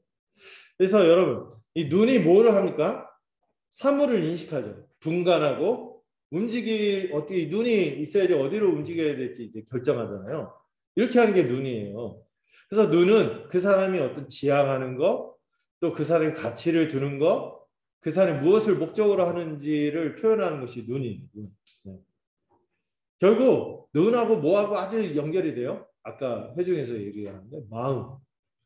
그래서 여러분 이 눈이 뭐를 합니까? 사물을 인식하죠. 분간하고 움직일 어떻게 눈이 있어야지 어디로 움직여야 될지 이제 결정하잖아요. 이렇게 하는 게 눈이에요. 그래서 눈은 그 사람이 어떤 지향하는 거, 또 그 사람의 가치를 두는 거, 그 사람이 무엇을 목적으로 하는지를 표현하는 것이 눈이에요. 네. 결국 눈하고 뭐하고 아주 연결이 돼요. 아까 회중에서 얘기하는데 마음.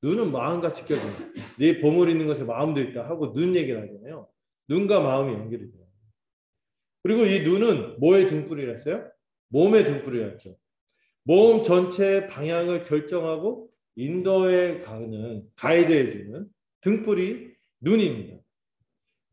눈은 마음과 직결돼요. 네 보물 있는 것에 마음도 있다 하고 눈 얘기를 하잖아요. 눈과 마음이 연결이 돼요. 그리고 이 눈은 뭐의 등불이라 했어요? 몸의 등불이라 했죠. 몸 전체의 방향을 결정하고 인도해 가는, 가이드해주는 등불이 눈입니다.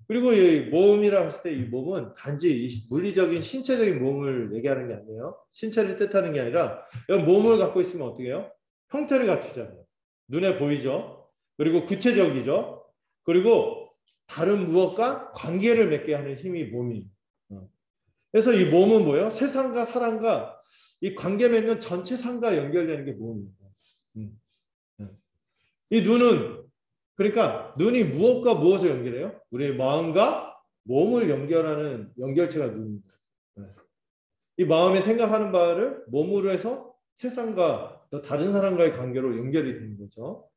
그리고 이 몸이라고 했을 때 이 몸은 단지 물리적인 신체적인 몸을 얘기하는 게 아니에요. 신체를 뜻하는 게 아니라 몸을 갖고 있으면 어떻게 해요? 형태를 갖추잖아요. 눈에 보이죠. 그리고 구체적이죠. 그리고 다른 무엇과 관계를 맺게 하는 힘이 몸이에요. 그래서 이 몸은 뭐예요? 세상과 사람과 이 관계 맺는 전체 상과 연결되는 게 몸입니다. 이 눈은 그러니까 눈이 무엇과 무엇을 연결해요? 우리의 마음과 몸을 연결하는 연결체가 눈입니다. 이 마음에 생각하는 바를 몸으로 해서 세상과 또 다른 사람과의 관계로 연결이 되는 거죠.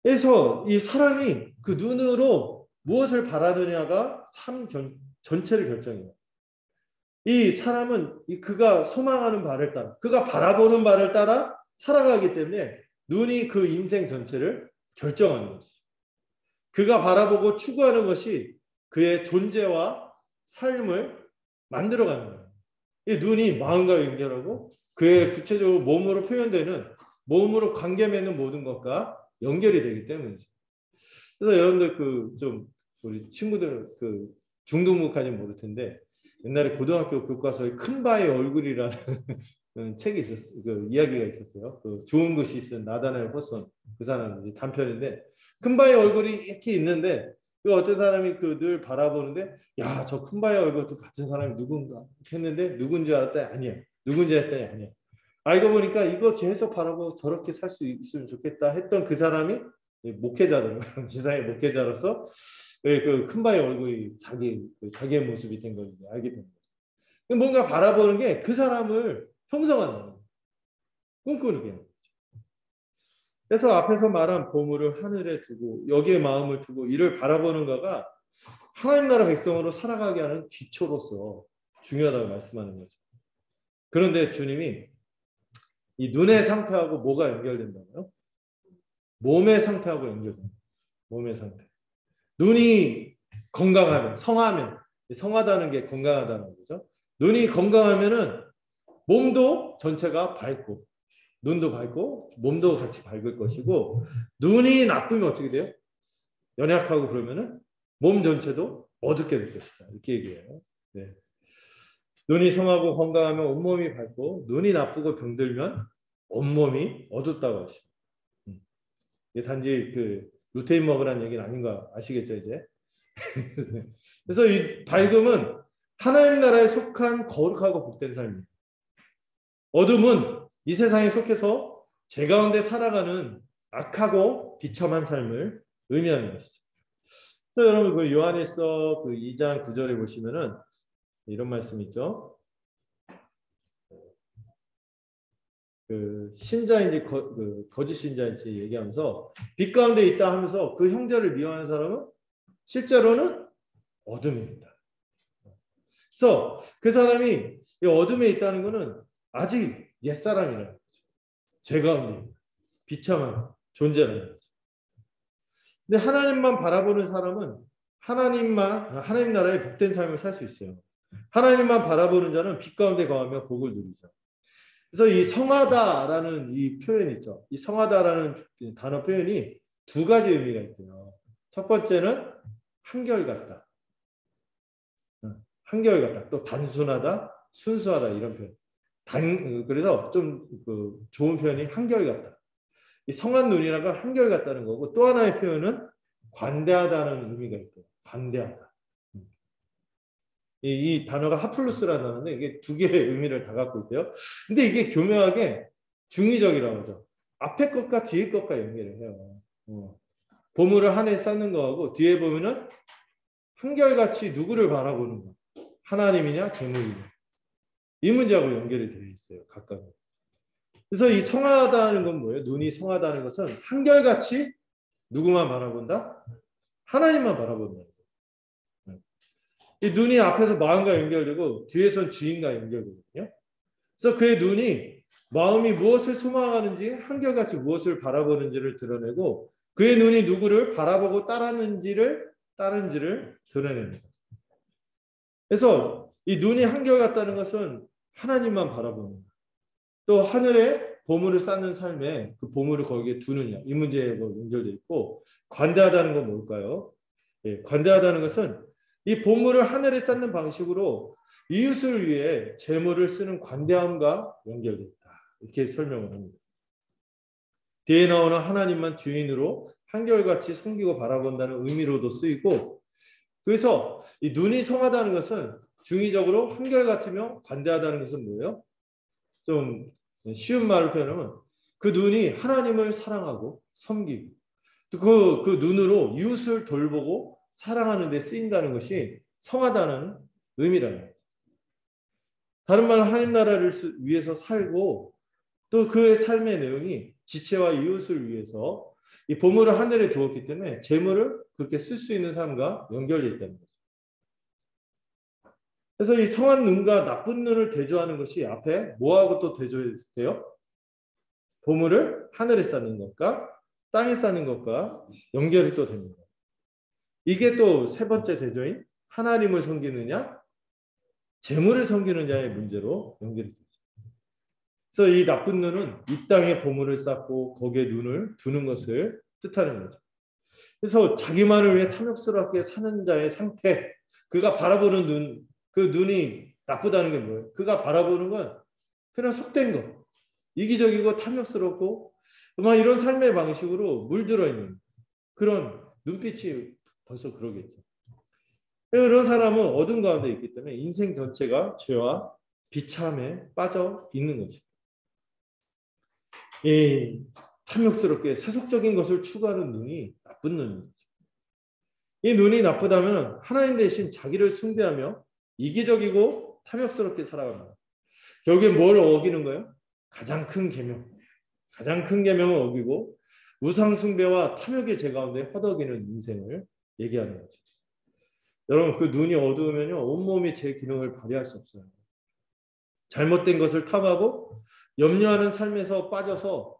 그래서 이 사람이 그 눈으로 무엇을 바라느냐가 삶 전체를 결정해요. 이 사람은 그가 소망하는 바를 따라, 그가 바라보는 바를 따라 살아가기 때문에 눈이 그 인생 전체를 결정하는 것이죠. 그가 바라보고 추구하는 것이 그의 존재와 삶을 만들어가는 거예요. 이 눈이 마음과 연결하고 그의 구체적으로 몸으로 표현되는 몸으로 관계 맺는 모든 것과 연결이 되기 때문이죠. 그래서 여러분들 좀 우리 친구들 중등부까지는 모를 텐데 옛날에 고등학교 교과서에 큰 바의 얼굴이라는 책이 있었어요. 그 이야기가 있었어요. 그 좋은 것이 쓴 나다나엘 호손 그 사람 이제 단편인데 큰 바의 얼굴이 이렇게 있는데 그 어떤 사람이 늘 바라보는데 야, 저 큰 바의 얼굴도 같은 사람이 누군가 했는데 누군지 알았더니 아니야. 누군지 했더니 아니야. 알고 보니까 이거 계속 바라보고 저렇게 살 수 있으면 좋겠다 했던 그 사람이 목회자들 기사의 목회자로서 그 큰 바의 얼굴이 자기의 모습이 된 걸 알게 됩니다. 뭔가 바라보는 게 그 사람을 형성하는 꿈꾸는 게. 그래서 앞에서 말한 보물을 하늘에 두고 여기에 마음을 두고 이를 바라보는 거가 하나님 나라 백성으로 살아가게 하는 기초로서 중요하다고 말씀하는 거죠. 그런데 주님이 이 눈의 상태하고 뭐가 연결된다고요? 몸의 상태하고 연결됩니다. 몸의 상태. 눈이 건강하면, 성하다는 게 건강하다는 거죠. 눈이 건강하면은 몸도 전체가 밝고, 눈도 밝고, 몸도 같이 밝을 것이고, 눈이 나쁘면 어떻게 돼요? 연약하고 그러면은 몸 전체도 어둡게 될 것이다. 이렇게 얘기해요. 네. 눈이 성하고 건강하면 온몸이 밝고, 눈이 나쁘고 병들면 온몸이 어둡다고 하시죠. 이게 단지 루테인 먹으라는 얘기는 아닌 거 아시겠죠, 이제? 그래서 이 밝음은 하나님 나라에 속한 거룩하고 복된 삶입니다. 어둠은 이 세상에 속해서 제 가운데 살아가는 악하고 비참한 삶을 의미하는 것이죠. 그래서 여러분 그 요한일서 그 2장 9절에 보시면은 이런 말씀이 있죠. 그 신자인지 거짓 신자인지 얘기하면서 빛 가운데 있다 하면서 그 형제를 미워하는 사람은 실제로는 어둠입니다. 그래서 그 사람이 이 어둠에 있다는 것은 아직 옛사람이라는 거죠. 죄 가운데 비참한 존재라는 거죠. 근데 하나님만 바라보는 사람은 하나님 나라의 복된 삶을 살 수 있어요. 하나님만 바라보는 자는 빛 가운데 거하며 복을 누리죠. 그래서 이 성하다라는 이 표현 있죠. 이 성하다라는 단어 표현이 두 가지 의미가 있대요. 첫 번째는 한결같다. 한결같다. 또 단순하다, 순수하다 이런 표현. 그래서 좀 좋은 표현이 한결같다. 이 성한 눈이라고 한결같다는 거고 또 하나의 표현은 관대하다는 의미가 있고 관대하다. 이 단어가 하플루스라는 단어인데 이게 두 개의 의미를 다 갖고 있대요. 근데 이게 교묘하게 중의적이라고 하죠. 앞에 것과 뒤에 것과 연결을 해요. 보물을 하늘에 쌓는 거하고 뒤에 보면은 한결같이 누구를 바라보는 거. 하나님이냐 재물이냐. 이 문제하고 연결이 되어 있어요. 각각. 그래서 이 성하다는 건 뭐예요? 눈이 성하다는 것은 한결같이 누구만 바라본다? 하나님만 바라본다. 이 눈이 앞에서 마음과 연결되고 뒤에선 주인과 연결되거든요. 그래서 그의 눈이 마음이 무엇을 소망하는지 한결같이 무엇을 바라보는지를 드러내고 그의 눈이 누구를 바라보고 따르는지를 드러냅니다. 그래서 이 눈이 한결같다는 것은 하나님만 바라보는 또 하늘에 보물을 쌓는 삶에 그 보물을 거기에 두느냐 이 문제에 연결되어 있고 관대하다는 건 뭘까요? 관대하다는 것은 이 보물을 하늘에 쌓는 방식으로 이웃을 위해 재물을 쓰는 관대함과 연결됐다. 이렇게 설명을 합니다. 뒤에 나오는 하나님만 주인으로 한결같이 섬기고 바라본다는 의미로도 쓰이고 그래서 이 눈이 성하다는 것은 중의적으로 한결같으며 관대하다는 것은 뭐예요? 좀 쉬운 말로 표현하면 그 눈이 하나님을 사랑하고 섬기고 그 눈으로 이웃을 돌보고 사랑하는 데 쓰인다는 것이 성하다는 의미라는 거죠. 다른 말로 하나님 나라를 위해서 살고 또 그의 삶의 내용이 지체와 이웃을 위해서 이 보물을 하늘에 두었기 때문에 재물을 그렇게 쓸 수 있는 삶과 연결되어 있다는 거죠. 그래서 이 성한 눈과 나쁜 눈을 대조하는 것이 앞에 뭐하고 또 대조해주세요? 보물을 하늘에 쌓는 것과 땅에 쌓는 것과 연결이 또 됩니다. 이게 또 세 번째 대조인 하나님을 섬기느냐 재물을 섬기느냐의 문제로 연결이 되죠. 그래서 이 나쁜 눈은 이 땅에 보물을 쌓고 거기에 눈을 두는 것을 뜻하는 거죠. 그래서 자기만을 위해 탐욕스럽게 사는 자의 상태, 그가 바라보는 눈, 그 눈이 나쁘다는 게 뭐예요? 그가 바라보는 건 그냥 속된 거, 이기적이고 탐욕스럽고 막 이런 삶의 방식으로 물들어 있는 그런 눈빛이 벌써 그러겠죠. 이런 사람은 어둠 가운데 있기 때문에 인생 전체가 죄와 비참에 빠져 있는 것입니다. 이 탐욕스럽게 세속적인 것을 추구하는 눈이 나쁜 눈입니다. 이 눈이 나쁘다면 하나님 대신 자기를 숭배하며 이기적이고 탐욕스럽게 살아갑니다. 결국에 뭘 어기는 거예요? 가장 큰 계명. 가장 큰 계명을 어기고 우상 숭배와 탐욕의 죄 가운데 허덕이는 인생을 얘기하는 거죠. 여러분 그 눈이 어두우면요 온몸이 제 기능을 발휘할 수 없어요. 잘못된 것을 탐하고 염려하는 삶에서 빠져서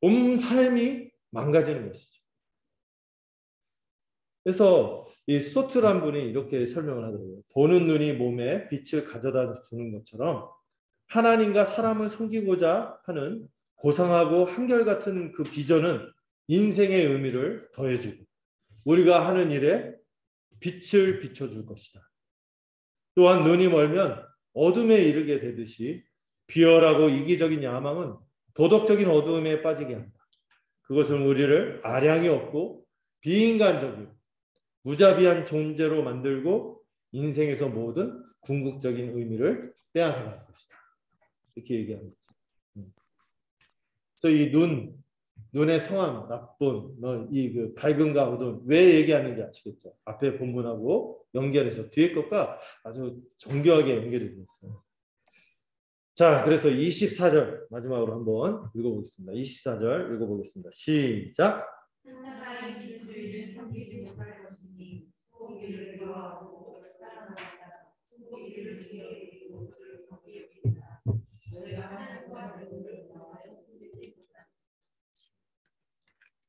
온 삶이 망가지는 것이죠. 그래서 이 소트란 분이 이렇게 설명을 하더라고요. 보는 눈이 몸에 빛을 가져다 주는 것처럼 하나님과 사람을 섬기고자 하는 고상하고 한결같은 그 비전은 인생의 의미를 더해주고 우리가 하는 일에 빛을 비춰줄 것이다. 또한 눈이 멀면 어둠에 이르게 되듯이 비열하고 이기적인 야망은 도덕적인 어둠에 빠지게 한다. 그것은 우리를 아량이 없고 비인간적이고 무자비한 존재로 만들고 인생에서 모든 궁극적인 의미를 빼앗아갈 것이다. 이렇게 얘기하는 거죠. 그래서 이 눈의 성함, 나쁜, 이 그 밝음과 어두움 왜 얘기하는지 아시겠죠? 앞에 본문하고 연결해서 뒤에 것과 아주 정교하게 연결이 되어 있어요. 자, 그래서 24절 마지막으로 한번 읽어보겠습니다. 24절 읽어보겠습니다. 시작.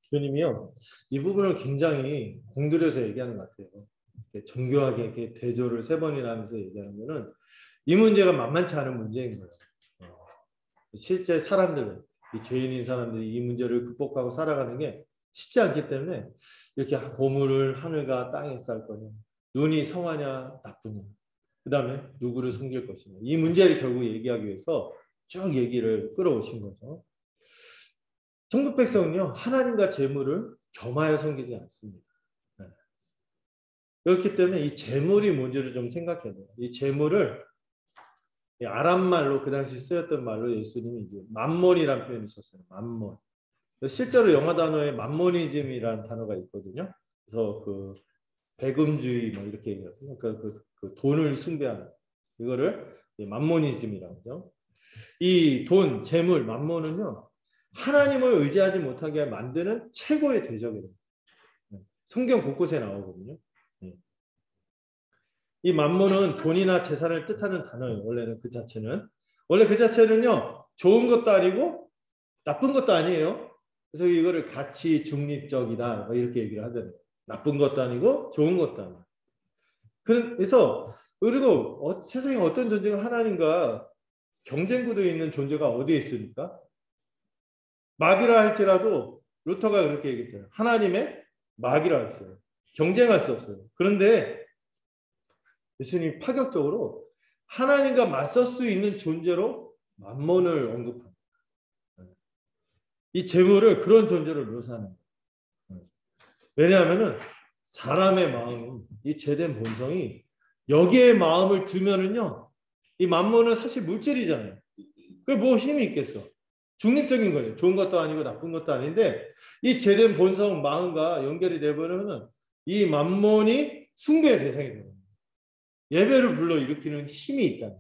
주님이요, 이 부분을 굉장히 공들여서 얘기하는 것 같아요. 정교하게 이렇게 대조를 3번이나 하면서 얘기하는 거는 이 문제가 만만치 않은 문제인 거예요. 실제 사람들은, 이 죄인인 사람들이 이 문제를 극복하고 살아가는 게 쉽지 않기 때문에 이렇게 고물을 하늘과 땅에 쌓을 거냐, 눈이 성하냐 나쁘냐, 그 다음에 누구를 섬길 것이냐, 이 문제를 결국 얘기하기 위해서 쭉 얘기를 끌어오신 거죠. 천국 백성은요, 하나님과 재물을 겸하여 섬기지 않습니다. 네. 그렇기 때문에 이 재물이 뭔지를 좀 생각해야 돼요. 이 재물을 아람 말로, 그 당시 쓰였던 말로 예수님이 이제 맘몬이라는 표현을 썼어요. 맘몬. 실제로 영어 단어에 맘모니즘이라는 단어가 있거든요. 그래서 그 배금주의 뭐 이렇게 얘기하거든요. 그 돈을 숭배하는 이거를 맘모니즘이라고 하죠. 이 돈, 재물, 맘몬은요, 하나님을 의지하지 못하게 만드는 최고의 대적이에요. 성경 곳곳에 나오거든요. 이 맘몬은 돈이나 재산을 뜻하는 단어예요. 원래는 그 자체는. 원래 그 자체는요, 좋은 것도 아니고 나쁜 것도 아니에요. 그래서 이거를 가치 중립적이다 이렇게 얘기를 하잖아요. 나쁜 것도 아니고 좋은 것도 아니고. 그래서 그리고 세상에 어떤 존재가 하나님과 경쟁 구도에 있는 존재가 어디에 있습니까? 마귀라 할지라도 루터가 그렇게 얘기했잖아요. 하나님의 마귀라 했어요. 경쟁할 수 없어요. 그런데 예수님이 파격적으로 하나님과 맞설 수 있는 존재로 맘몬을 언급합니다. 이 재물을 그런 존재로 묘사하는 거예요. 왜냐하면은 사람의 마음, 이 죄된 본성이 여기에 마음을 두면은요, 이 맘몬은 사실 물질이잖아요. 그게 뭐 힘이 있겠어? 중립적인 거예요. 좋은 것도 아니고 나쁜 것도 아닌데 이 죄된 본성 마음과 연결이 되버리면 이 맘몬이 숭배의 대상이 돼요. 예배를 불러 일으키는 힘이 있다.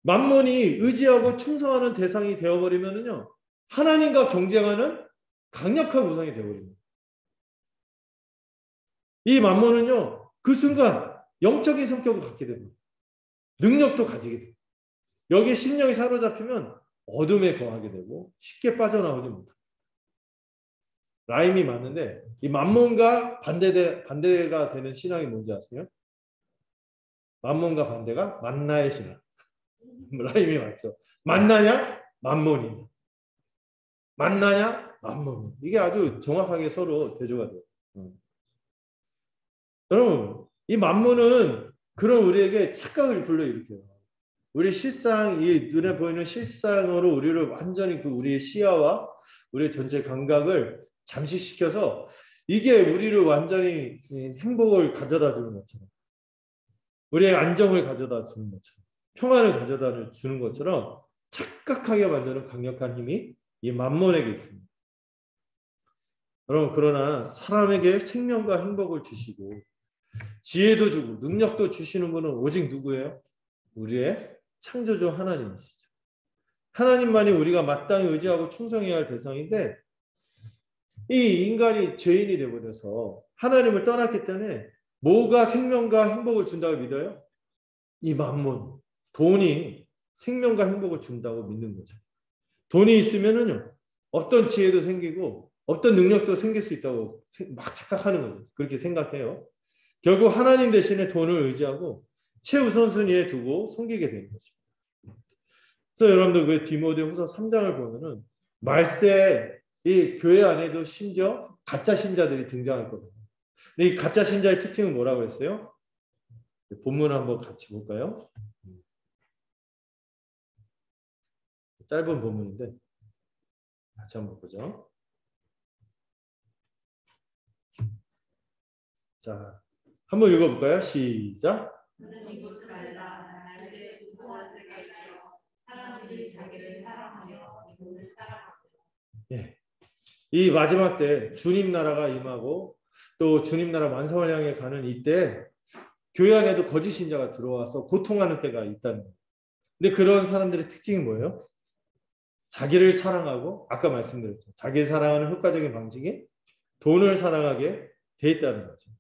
맘몬이 의지하고 충성하는 대상이 되어버리면은요, 하나님과 경쟁하는 강력한 우상이 되어버립니다. 이 맘몬은요, 그 순간 영적인 성격을 갖게 됩니다. 능력도 가지게 됩니다. 여기에 심령이 사로잡히면 어둠에 거하게 되고 쉽게 빠져나오지 못합니다. 라임이 맞는데 이 맘몬과 반대가 되는 신앙이 뭔지 아세요? 맘몬과 반대가 만나의 신앙. 라임이 맞죠? 만나냐? 맘몬이. 만나냐? 맘몬이. 이게 아주 정확하게 서로 대조가 돼요. 여러분, 이 맘몬은 그런 우리에게 착각을 불러일으켜요. 우리 실상, 이 눈에 보이는 실상으로 우리를 완전히 그 우리의 시야와 우리의 전체 감각을 잠식시켜서 이게 우리를 완전히 행복을 가져다 주는 것처럼, 우리의 안정을 가져다 주는 것처럼, 평안을 가져다 주는 것처럼 착각하게 만드는 강력한 힘이 이 맘몬에게 있습니다. 여러분, 그러나 사람에게 생명과 행복을 주시고 지혜도 주고 능력도 주시는 분은 오직 누구예요? 우리의 창조주 하나님이시죠. 하나님만이 우리가 마땅히 의지하고 충성해야 할 대상인데 이 인간이 죄인이 되어버려서 하나님을 떠났기 때문에 뭐가 생명과 행복을 준다고 믿어요? 이 맘몬, 돈이 생명과 행복을 준다고 믿는 거죠. 돈이 있으면은요, 어떤 지혜도 생기고 어떤 능력도 생길 수 있다고 막 착각하는 거죠. 그렇게 생각해요. 결국 하나님 대신에 돈을 의지하고 최우선순위에 두고 섬기게 되는 것입니다. 그래서 여러분들 그 디모데후서 3장을 보면은 말세 이 교회 안에도 심지어 가짜 신자들이 등장할 거예요. 근데 이 가짜 신자의 특징은 뭐라고 했어요? 본문 한번 같이 볼까요? 짧은 본문인데 같이 한번 보죠. 자, 한번 읽어볼까요? 시작. 예. 이 마지막 때 주님 나라가 임하고 또 주님 나라 완성을 향해 가는 이때 교회 안에도 거짓 신자가 들어와서 고통하는 때가 있다는 거예요. 근데 그런 사람들의 특징이 뭐예요? 자기를 사랑하고 아까 말씀드렸죠. 자기를 사랑하는 효과적인 방식이 돈을 사랑하게 돼 있다는 거죠.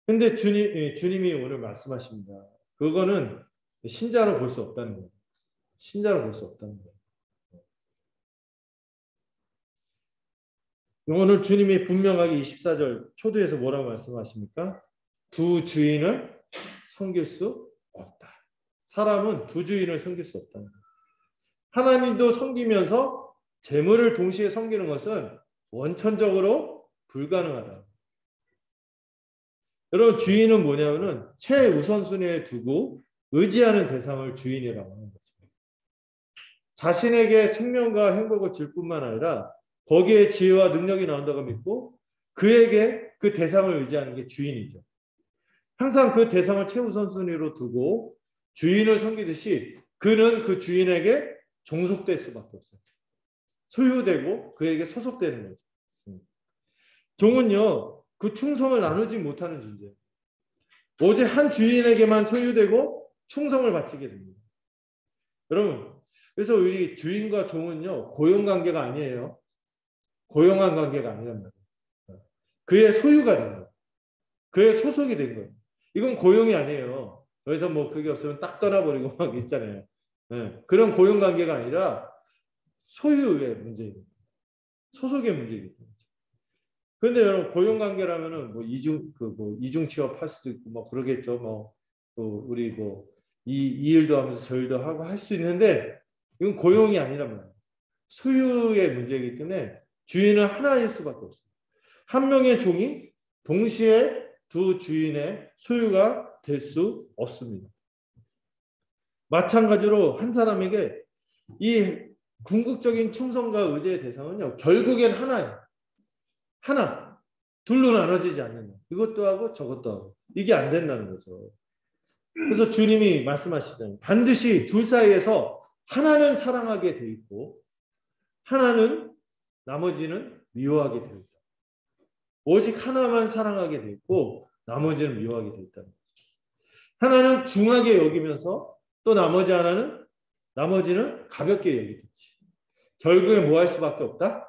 근데 주님이 오늘 말씀하십니다. 그거는 신자로 볼 수 없다는 거예요. 신자로 볼 수 없다는 거예요. 오늘 주님이 분명하게 24절 초두에서 뭐라고 말씀하십니까? 두 주인을 섬길 수 없다. 사람은 두 주인을 섬길 수 없다는 거예요. 하나님도 섬기면서 재물을 동시에 섬기는 것은 원천적으로 불가능하다. 여러분 주인은 뭐냐면은 최우선순위에 두고 의지하는 대상을 주인이라고 하는 거죠. 자신에게 생명과 행복을 줄 뿐만 아니라 거기에 지혜와 능력이 나온다고 믿고 그에게 그 대상을 의지하는 게 주인이죠. 항상 그 대상을 최우선순위로 두고 주인을 섬기듯이 그는 그 주인에게 종속될 수밖에 없어요. 소유되고 그에게 소속되는 거죠. 종은요, 그 충성을 나누지 못하는 존재예요. 오직 한 주인에게만 소유되고 충성을 바치게 됩니다. 여러분, 그래서 우리 주인과 종은요, 고용관계가 아니에요. 고용한 관계가 아니란 말이에요. 그의 소유가 된 거예요. 그의 소속이 된 거예요. 이건 고용이 아니에요. 여기서 뭐 그게 없으면 딱 떠나버리고 막 있잖아요. 네. 그런 고용 관계가 아니라 소유의 문제입니다. 소속의 문제이기 때문에. 그런데 여러분 고용 관계라면은 뭐 이중 취업할 수도 있고 뭐 그러겠죠. 뭐 우리 뭐 이 일도 하면서 저 일도 하고 할 수 있는데 이건 고용이 아니란 말이에요. 소유의 문제이기 때문에 주인은 하나일 수밖에 없어요. 한 명의 종이 동시에 두 주인의 소유가 될 수 없습니다. 마찬가지로 한 사람에게 이 궁극적인 충성과 의지의 대상은요, 결국엔 하나예요. 하나. 둘로 나눠지지 않는다. 이것도 하고 저것도 하고. 이게 안 된다는 거죠. 그래서 주님이 말씀하시잖아요. 반드시 둘 사이에서 하나는 사랑하게 돼 있고 하나는 나머지는 미워하게 되어 있다. 오직 하나만 사랑하게 돼 있고 나머지는 미워하게 돼 있다는 거죠. 하나는 중하게 여기면서 또 나머지는 가볍게 여기겠지. 결국에 뭐 할 수밖에 없다?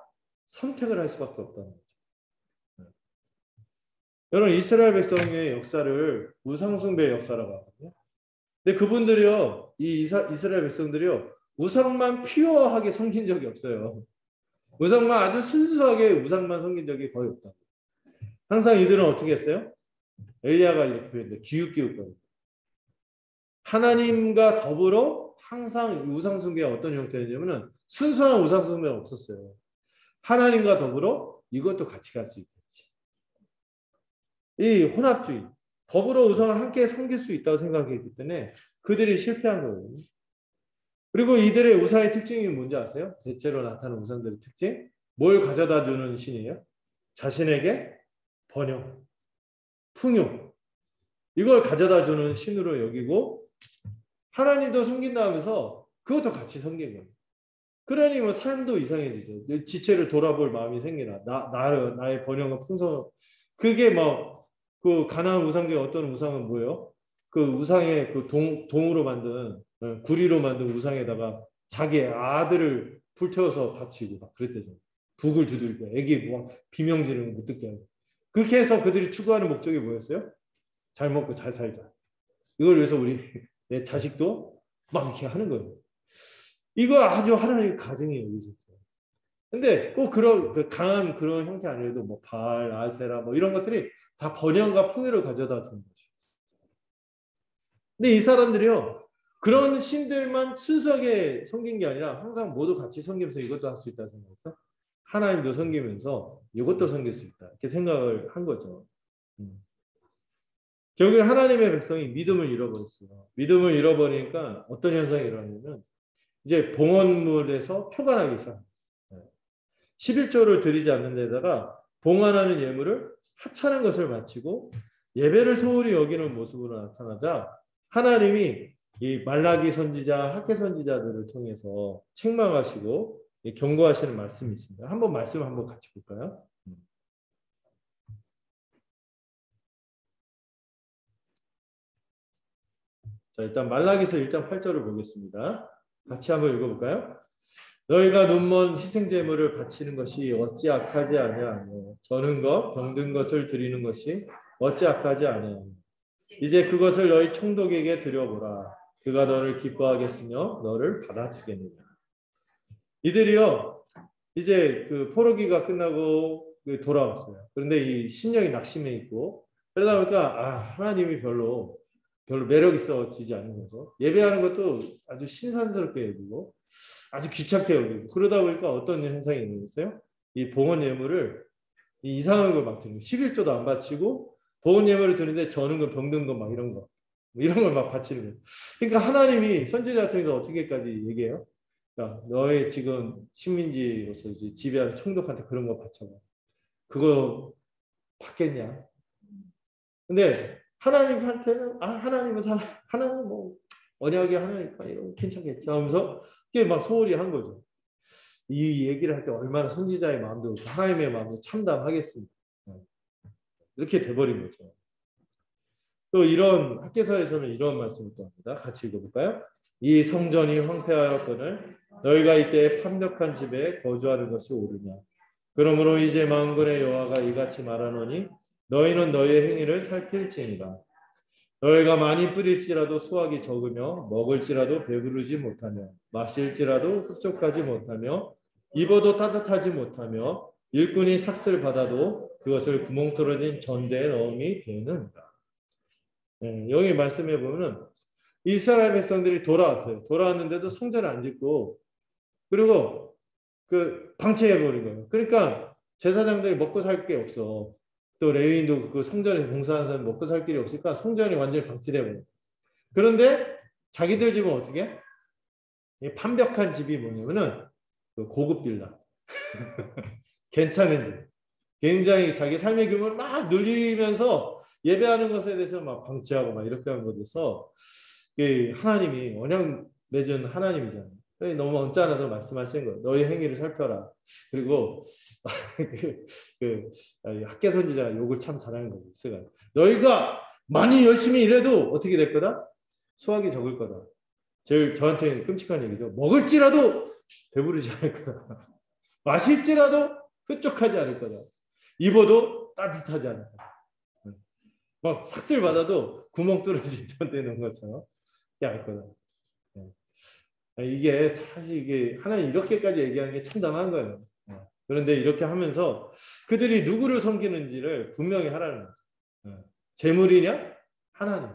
선택을 할 수밖에 없다는 거죠. 여러분 이스라엘 백성의 역사를 우상숭배의 역사라고 하거든요. 근데 그분들이요, 이 이스라엘 백성들이요, 우상만 피어하게 섬긴 적이 없어요. 우상만 아주 순수하게 우상만 섬긴 적이 거의 없다. 항상 이들은 어떻게 했어요? 엘리야가 이렇게 표현돼 기웃기웃거려. 하나님과 더불어 항상 우상숭배가 어떤 형태였냐면은 순수한 우상숭배가 없었어요. 하나님과 더불어 이것도 같이 갈 수 있겠지. 이 혼합주의, 더불어 우상을 함께 섬길 수 있다고 생각했기 때문에 그들이 실패한 거예요. 그리고 이들의 우상의 특징이 뭔지 아세요? 대체로 나타나는 우상들의 특징? 뭘 가져다 주는 신이에요? 자신에게 번영, 풍요, 이걸 가져다 주는 신으로 여기고 하나님도 섬긴다 하면서 그것도 같이 섬긴 거예요. 그러니 뭐 삶도 이상해지죠. 지체를 돌아볼 마음이 생기나 나의 번영과 풍성. 그게 뭐 그 가나안 우상 중에 어떤 우상은 뭐예요? 그 우상의 그 동으로 만든 구리로 만든 우상에다가 자기의 아들을 불태워서 바치고 막 그랬대죠. 북을 두들겨 애기 뭐 비명 지르는 거 못 듣게 하고. 그렇게 해서 그들이 추구하는 목적이 뭐였어요? 잘 먹고 잘 살자. 이걸 위해서 우리 내 자식도 막 이렇게 하는 거예요. 이거 아주 하나님의 가정이에요. 근데 꼭 그런 그 강한 그런 형태 아니어도 뭐 바알, 아세라 뭐 이런 것들이 다 번영과 풍요를 가져다 주는 거죠. 근데 이 사람들이요, 그런 신들만 순수하게 섬긴 게 아니라 항상 모두 같이 섬기면서 이것도 할 수 있다 생각해서 하나님도 섬기면서 이것도 섬길 수 있다 이렇게 생각을 한 거죠. 결국에 하나님의 백성이 믿음을 잃어버렸어요. 믿음을 잃어버리니까 어떤 현상이 일어나냐면 이제 봉헌물에서 표가 나기 시작합니다. 11조를 드리지 않는 데다가 봉헌하는 예물을 하찮은 것을 마치고 예배를 소홀히 여기는 모습으로 나타나자 하나님이 이 말라기 선지자, 학개 선지자들을 통해서 책망하시고 경고하시는 말씀이 있습니다. 한번 말씀 한번 같이 볼까요? 자, 일단 말라기서 1장 8절을 보겠습니다. 같이 한번 읽어볼까요? 너희가 눈먼 희생제물을 바치는 것이 어찌 악하지 아니하며 저는 것 병든 것을 드리는 것이 어찌 악하지 아니하며 이제 그것을 너희 총독에게 드려보라. 그가 너를 기뻐하겠으며 너를 받아주겠느냐. 이들이요 이제 그 포로기가 끝나고 돌아왔어요. 그런데 이 심령이 낙심해 있고 그러다 보니까 하나님이 별로 매력 있어지지 않는 거죠. 예배하는 것도 아주 신산스럽게 여기고 아주 귀찮게 여기고 그러다 보니까 어떤 현상이 있어요? 이 봉헌 예물을 이상한 걸 막 드리고 11조도 안 바치고 봉헌 예물을 드는데 저는 거 병든 거 막 이런 거 이런 걸 막 바치는 거예요. 그러니까 하나님이 선지자 통해서 어떻게까지 얘기해요? 그러니까 너의 지금 식민지로서 이제 지배하는 총독한테 그런 거 바쳐봐. 그거 받겠냐? 근데 하나님한테는 하나님은 하나님 뭐 언약의 하나니까 이런 괜찮겠죠 하면서 이게 막 소홀히 한 거죠. 이 얘기를 할 때 얼마나 선지자의 마음도 하나님의 마음도 참담하겠습니까? 이렇게 돼버린 거죠. 또 이런 학개서에서는 이런 말씀을 또 합니다. 같이 읽어볼까요? 이 성전이 황폐하였거늘 너희가 이때 판벽한 집에 거주하는 것이 옳으냐. 그러므로 이제 만군의 여호와가 이같이 말하노니 너희는 너희의 행위를 살필지니라. 너희가 많이 뿌릴지라도 수확이 적으며 먹을지라도 배부르지 못하며 마실지라도 흡족하지 못하며 입어도 따뜻하지 못하며 일꾼이 삭슬 받아도 그것을 구멍 뚫어진 전대에 넣음이 되느니라. 여기 말씀해 보면은 이스라엘 백성들이 돌아왔어요. 돌아왔는데도 성전을 안 짓고 그리고 그 방치해 버린 거예요. 그러니까 제사장들이 먹고 살 게 없어. 또 레위인도 그 성전에 봉사하는 사람 먹고 살 길이 없으니까 성전이 완전히 방치돼 버려요. 그런데 자기들 집은 어떻게? 판벽한 집이 뭐냐면은 그 고급 빌라. 괜찮은 집. 굉장히 자기 삶의 규모를 막 늘리면서 예배하는 것에 대해서 막 방치하고 막 이렇게 하는 것에서 하나님이 언약 맺은 하나님이잖아요. 너무 언짢아서 말씀하시는 거예요. 너희 행위를 살펴라. 그리고 학개 선지자 욕을 참 잘하는 거예요. 너희가 많이 열심히 일해도 어떻게 될 거다? 수확이 적을 거다. 제일 저한테는 끔찍한 얘기죠. 먹을지라도 배부르지 않을 거다. 마실지라도 흡족하지 않을 거다. 입어도 따뜻하지 않을 거다. 막 삭슬 받아도 구멍 뚫어진 전대 놓은 것처럼 알 거다. 이게 사실 이게 하나님 이렇게까지 얘기하는 게 참담한 거예요. 그런데 이렇게 하면서 그들이 누구를 섬기는지를 분명히 하라는 거죠. 재물이냐? 하나님.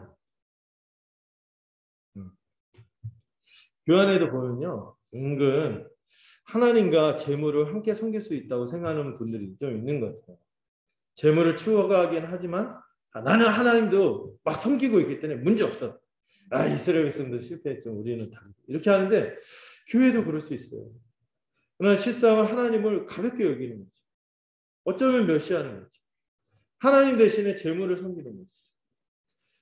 교환에도 보면요. 은근 하나님과 재물을 함께 섬길 수 있다고 생각하는 분들이 좀 있는 것 같아요. 재물을 추구하긴 하지만 나는 하나님도 막 섬기고 있기 때문에 문제 없어. 이스라엘 백성들 실패했지만 우리는 다 이렇게 하는데 교회도 그럴 수 있어요. 그러나 실상은 하나님을 가볍게 여기는 거지. 어쩌면 멸시하는 거지. 하나님 대신에 재물을 섬기는 거지.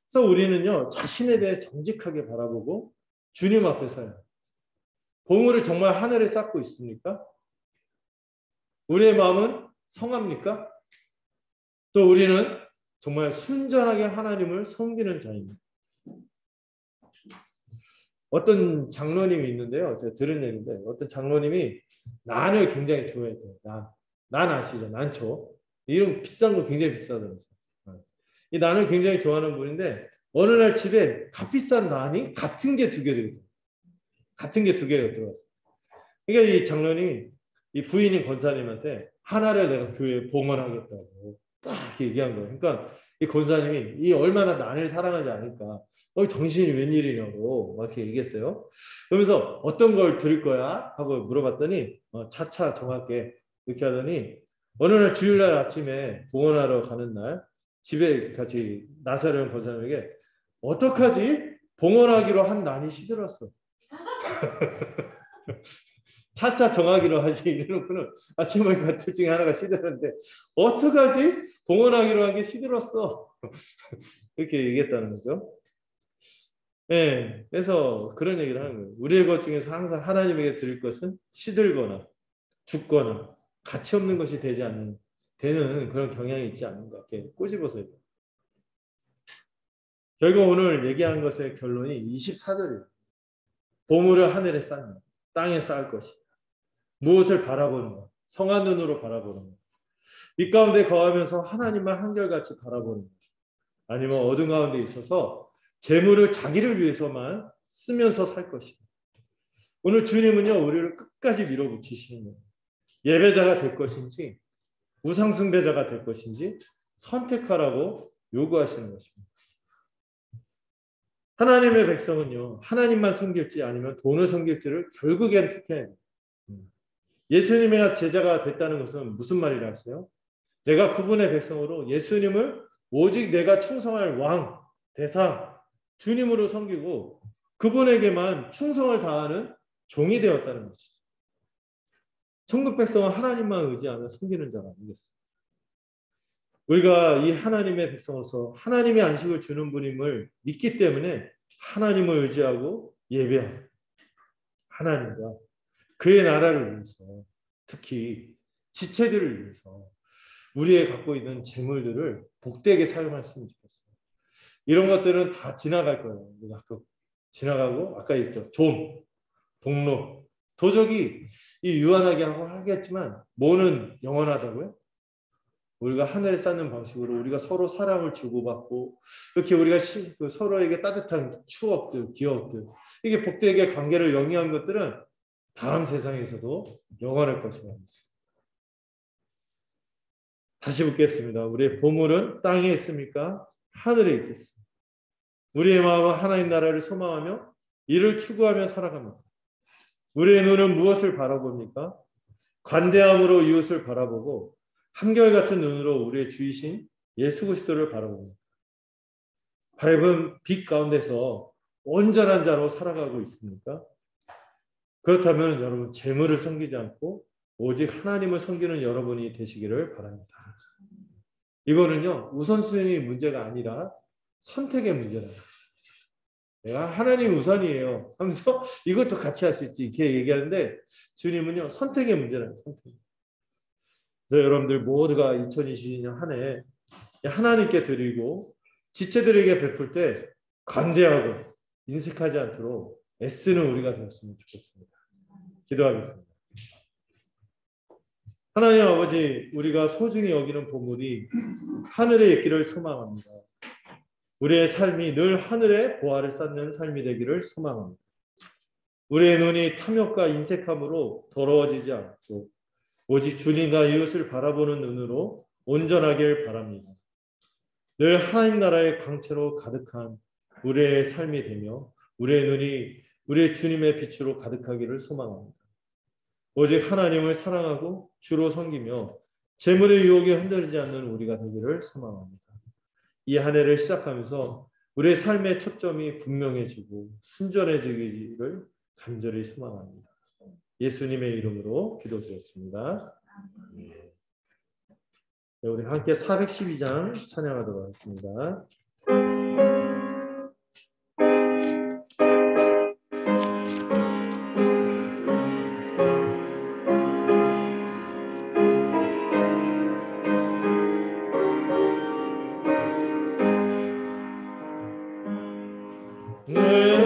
그래서 우리는요 자신에 대해 정직하게 바라보고 주님 앞에 서요. 보물을 정말 하늘에 쌓고 있습니까? 우리의 마음은 성합니까? 또 우리는 정말 순전하게 하나님을 섬기는 자입니다. 어떤 장로님이 있는데요. 제가 들은 얘기인데 어떤 장로님이 난을 굉장히 좋아했대요. 난 아시죠? 난초. 이런 비싼 거 굉장히 비싸다면서요. 이 난을 굉장히 좋아하는 분인데 어느 날 집에 값비싼 난이 같은 게 2개 들어있어요. 같은 게 2개가 들어왔어요. 그러니까 이 장로님이 이 부인인 권사님한테 하나를 내가 교회에 봉헌하겠다고 딱 얘기한 거예요. 그러니까 이 권사님이 이 얼마나 난을 사랑하지 않을까. 당신이 웬일이냐고 막 이렇게 얘기했어요. 그러면서 어떤 걸 드릴 거야? 하고 물어봤더니 차차 정확하게 이렇게 하더니 어느 날 주일날 아침에 봉헌하러 가는 날 집에 같이 나사려는 권사님에게 어떡하지? 봉헌하기로 한 난이 시들었어. 차차 정하기로 하지 이래놓고는 아침에 둘 중에 하나가 시들었는데 어떡하지? 봉헌하기로 하기 시들었어. 이렇게 얘기했다는 거죠. 예, 그래서 그런 얘기를 하는 거예요. 우리의 것 중에서 항상 하나님에게 드릴 것은 시들거나 죽거나 가치 없는 것이 되는 그런 경향이 있지 않는가. 이렇게 꼬집어서. 결국 오늘 얘기한 것의 결론이 24절이에요. 보물을 하늘에 쌓는 땅에 쌓을 것이. 무엇을 바라보는가? 성한 눈으로 바라보는 것. 빛 가운데 거하면서 하나님만 한결같이 바라보는 것. 아니면 어둠 가운데 있어서 재물을 자기를 위해서만 쓰면서 살 것이다. 오늘 주님은요, 우리를 끝까지 밀어붙이시는 거예요. 예배자가 될 것인지 우상숭배자가 될 것인지 선택하라고 요구하시는 것입니다. 하나님의 백성은요, 하나님만 섬길지 아니면 돈을 섬길지를 결국엔 택해야 돼요. 예수님의 제자가 됐다는 것은 무슨 말이라 하세요? 내가 그분의 백성으로 예수님을 오직 내가 충성할 왕, 대상, 주님으로 섬기고 그분에게만 충성을 다하는 종이 되었다는 것이죠. 천국 백성은 하나님만 의지하며 섬기는 자가 아니겠어요. 우리가 이 하나님의 백성으로서 하나님의 안식을 주는 분임을 믿기 때문에 하나님을 의지하고 예배하고 하나님과 그의 나라를 위해서 특히 지체들을 위해서 우리의 갖고 있는 재물들을 복되게 사용했으면 좋겠어요. 이런 것들은 다 지나갈 거예요. 지나가고 아까 얘기했죠. 좀, 동로, 도적이 이 유한하게 하고 하겠지만 뭐는 영원하다고요? 우리가 하늘에 쌓는 방식으로 우리가 서로 사랑을 주고받고 이렇게 우리가 서로에게 따뜻한 추억들, 기억들 이게 복되게 관계를 영위한 것들은 다음 세상에서도 영원할 것이라고 했습니다. 다시 묻겠습니다. 우리의 보물은 땅에 있습니까? 하늘에 있겠습니까? 우리의 마음은 하나님 나라를 소망하며 이를 추구하며 살아갑니다. 우리의 눈은 무엇을 바라봅니까? 관대함으로 이웃을 바라보고 한결같은 눈으로 우리의 주이신 예수 그리스도를 바라봅니다. 밝은 빛 가운데서 온전한 자로 살아가고 있습니까? 그렇다면 여러분 재물을 섬기지 않고 오직 하나님을 섬기는 여러분이 되시기를 바랍니다. 이거는요 우선순위 문제가 아니라 선택의 문제다. 내가 하나님 우선이에요 하면서 이것도 같이 할 수 있지 이렇게 얘기하는데 주님은요 선택의 문제라는 선택. 그래서 여러분들 모두가 2022년 한 해 하나님께 드리고 지체들에게 베풀 때 관대하고 인색하지 않도록 애쓰는 우리가 되었으면 좋겠습니다. 기도하겠습니다. 하나님 아버지, 우리가 소중히 여기는 보물이 하늘에 있기를 소망합니다. 우리의 삶이 늘 하늘에 보화를 쌓는 삶이 되기를 소망합니다. 우리의 눈이 탐욕과 인색함으로 더러워지지 않고 오직 주님과 이웃을 바라보는 눈으로 온전하길 바랍니다. 늘 하나님 나라의 광채로 가득한 우리의 삶이 되며 우리의 눈이 우리의 주님의 빛으로 가득하기를 소망합니다. 오직 하나님을 사랑하고 주로 섬기며 재물의 유혹에 흔들리지 않는 우리가 되기를 소망합니다. 이 한 해를 시작하면서 우리의 삶의 초점이 분명해지고 순전해지기를 간절히 소망합니다. 예수님의 이름으로 기도드렸습니다. 네, 우리 함께 412장 찬양하도록 하겠습니다. 네.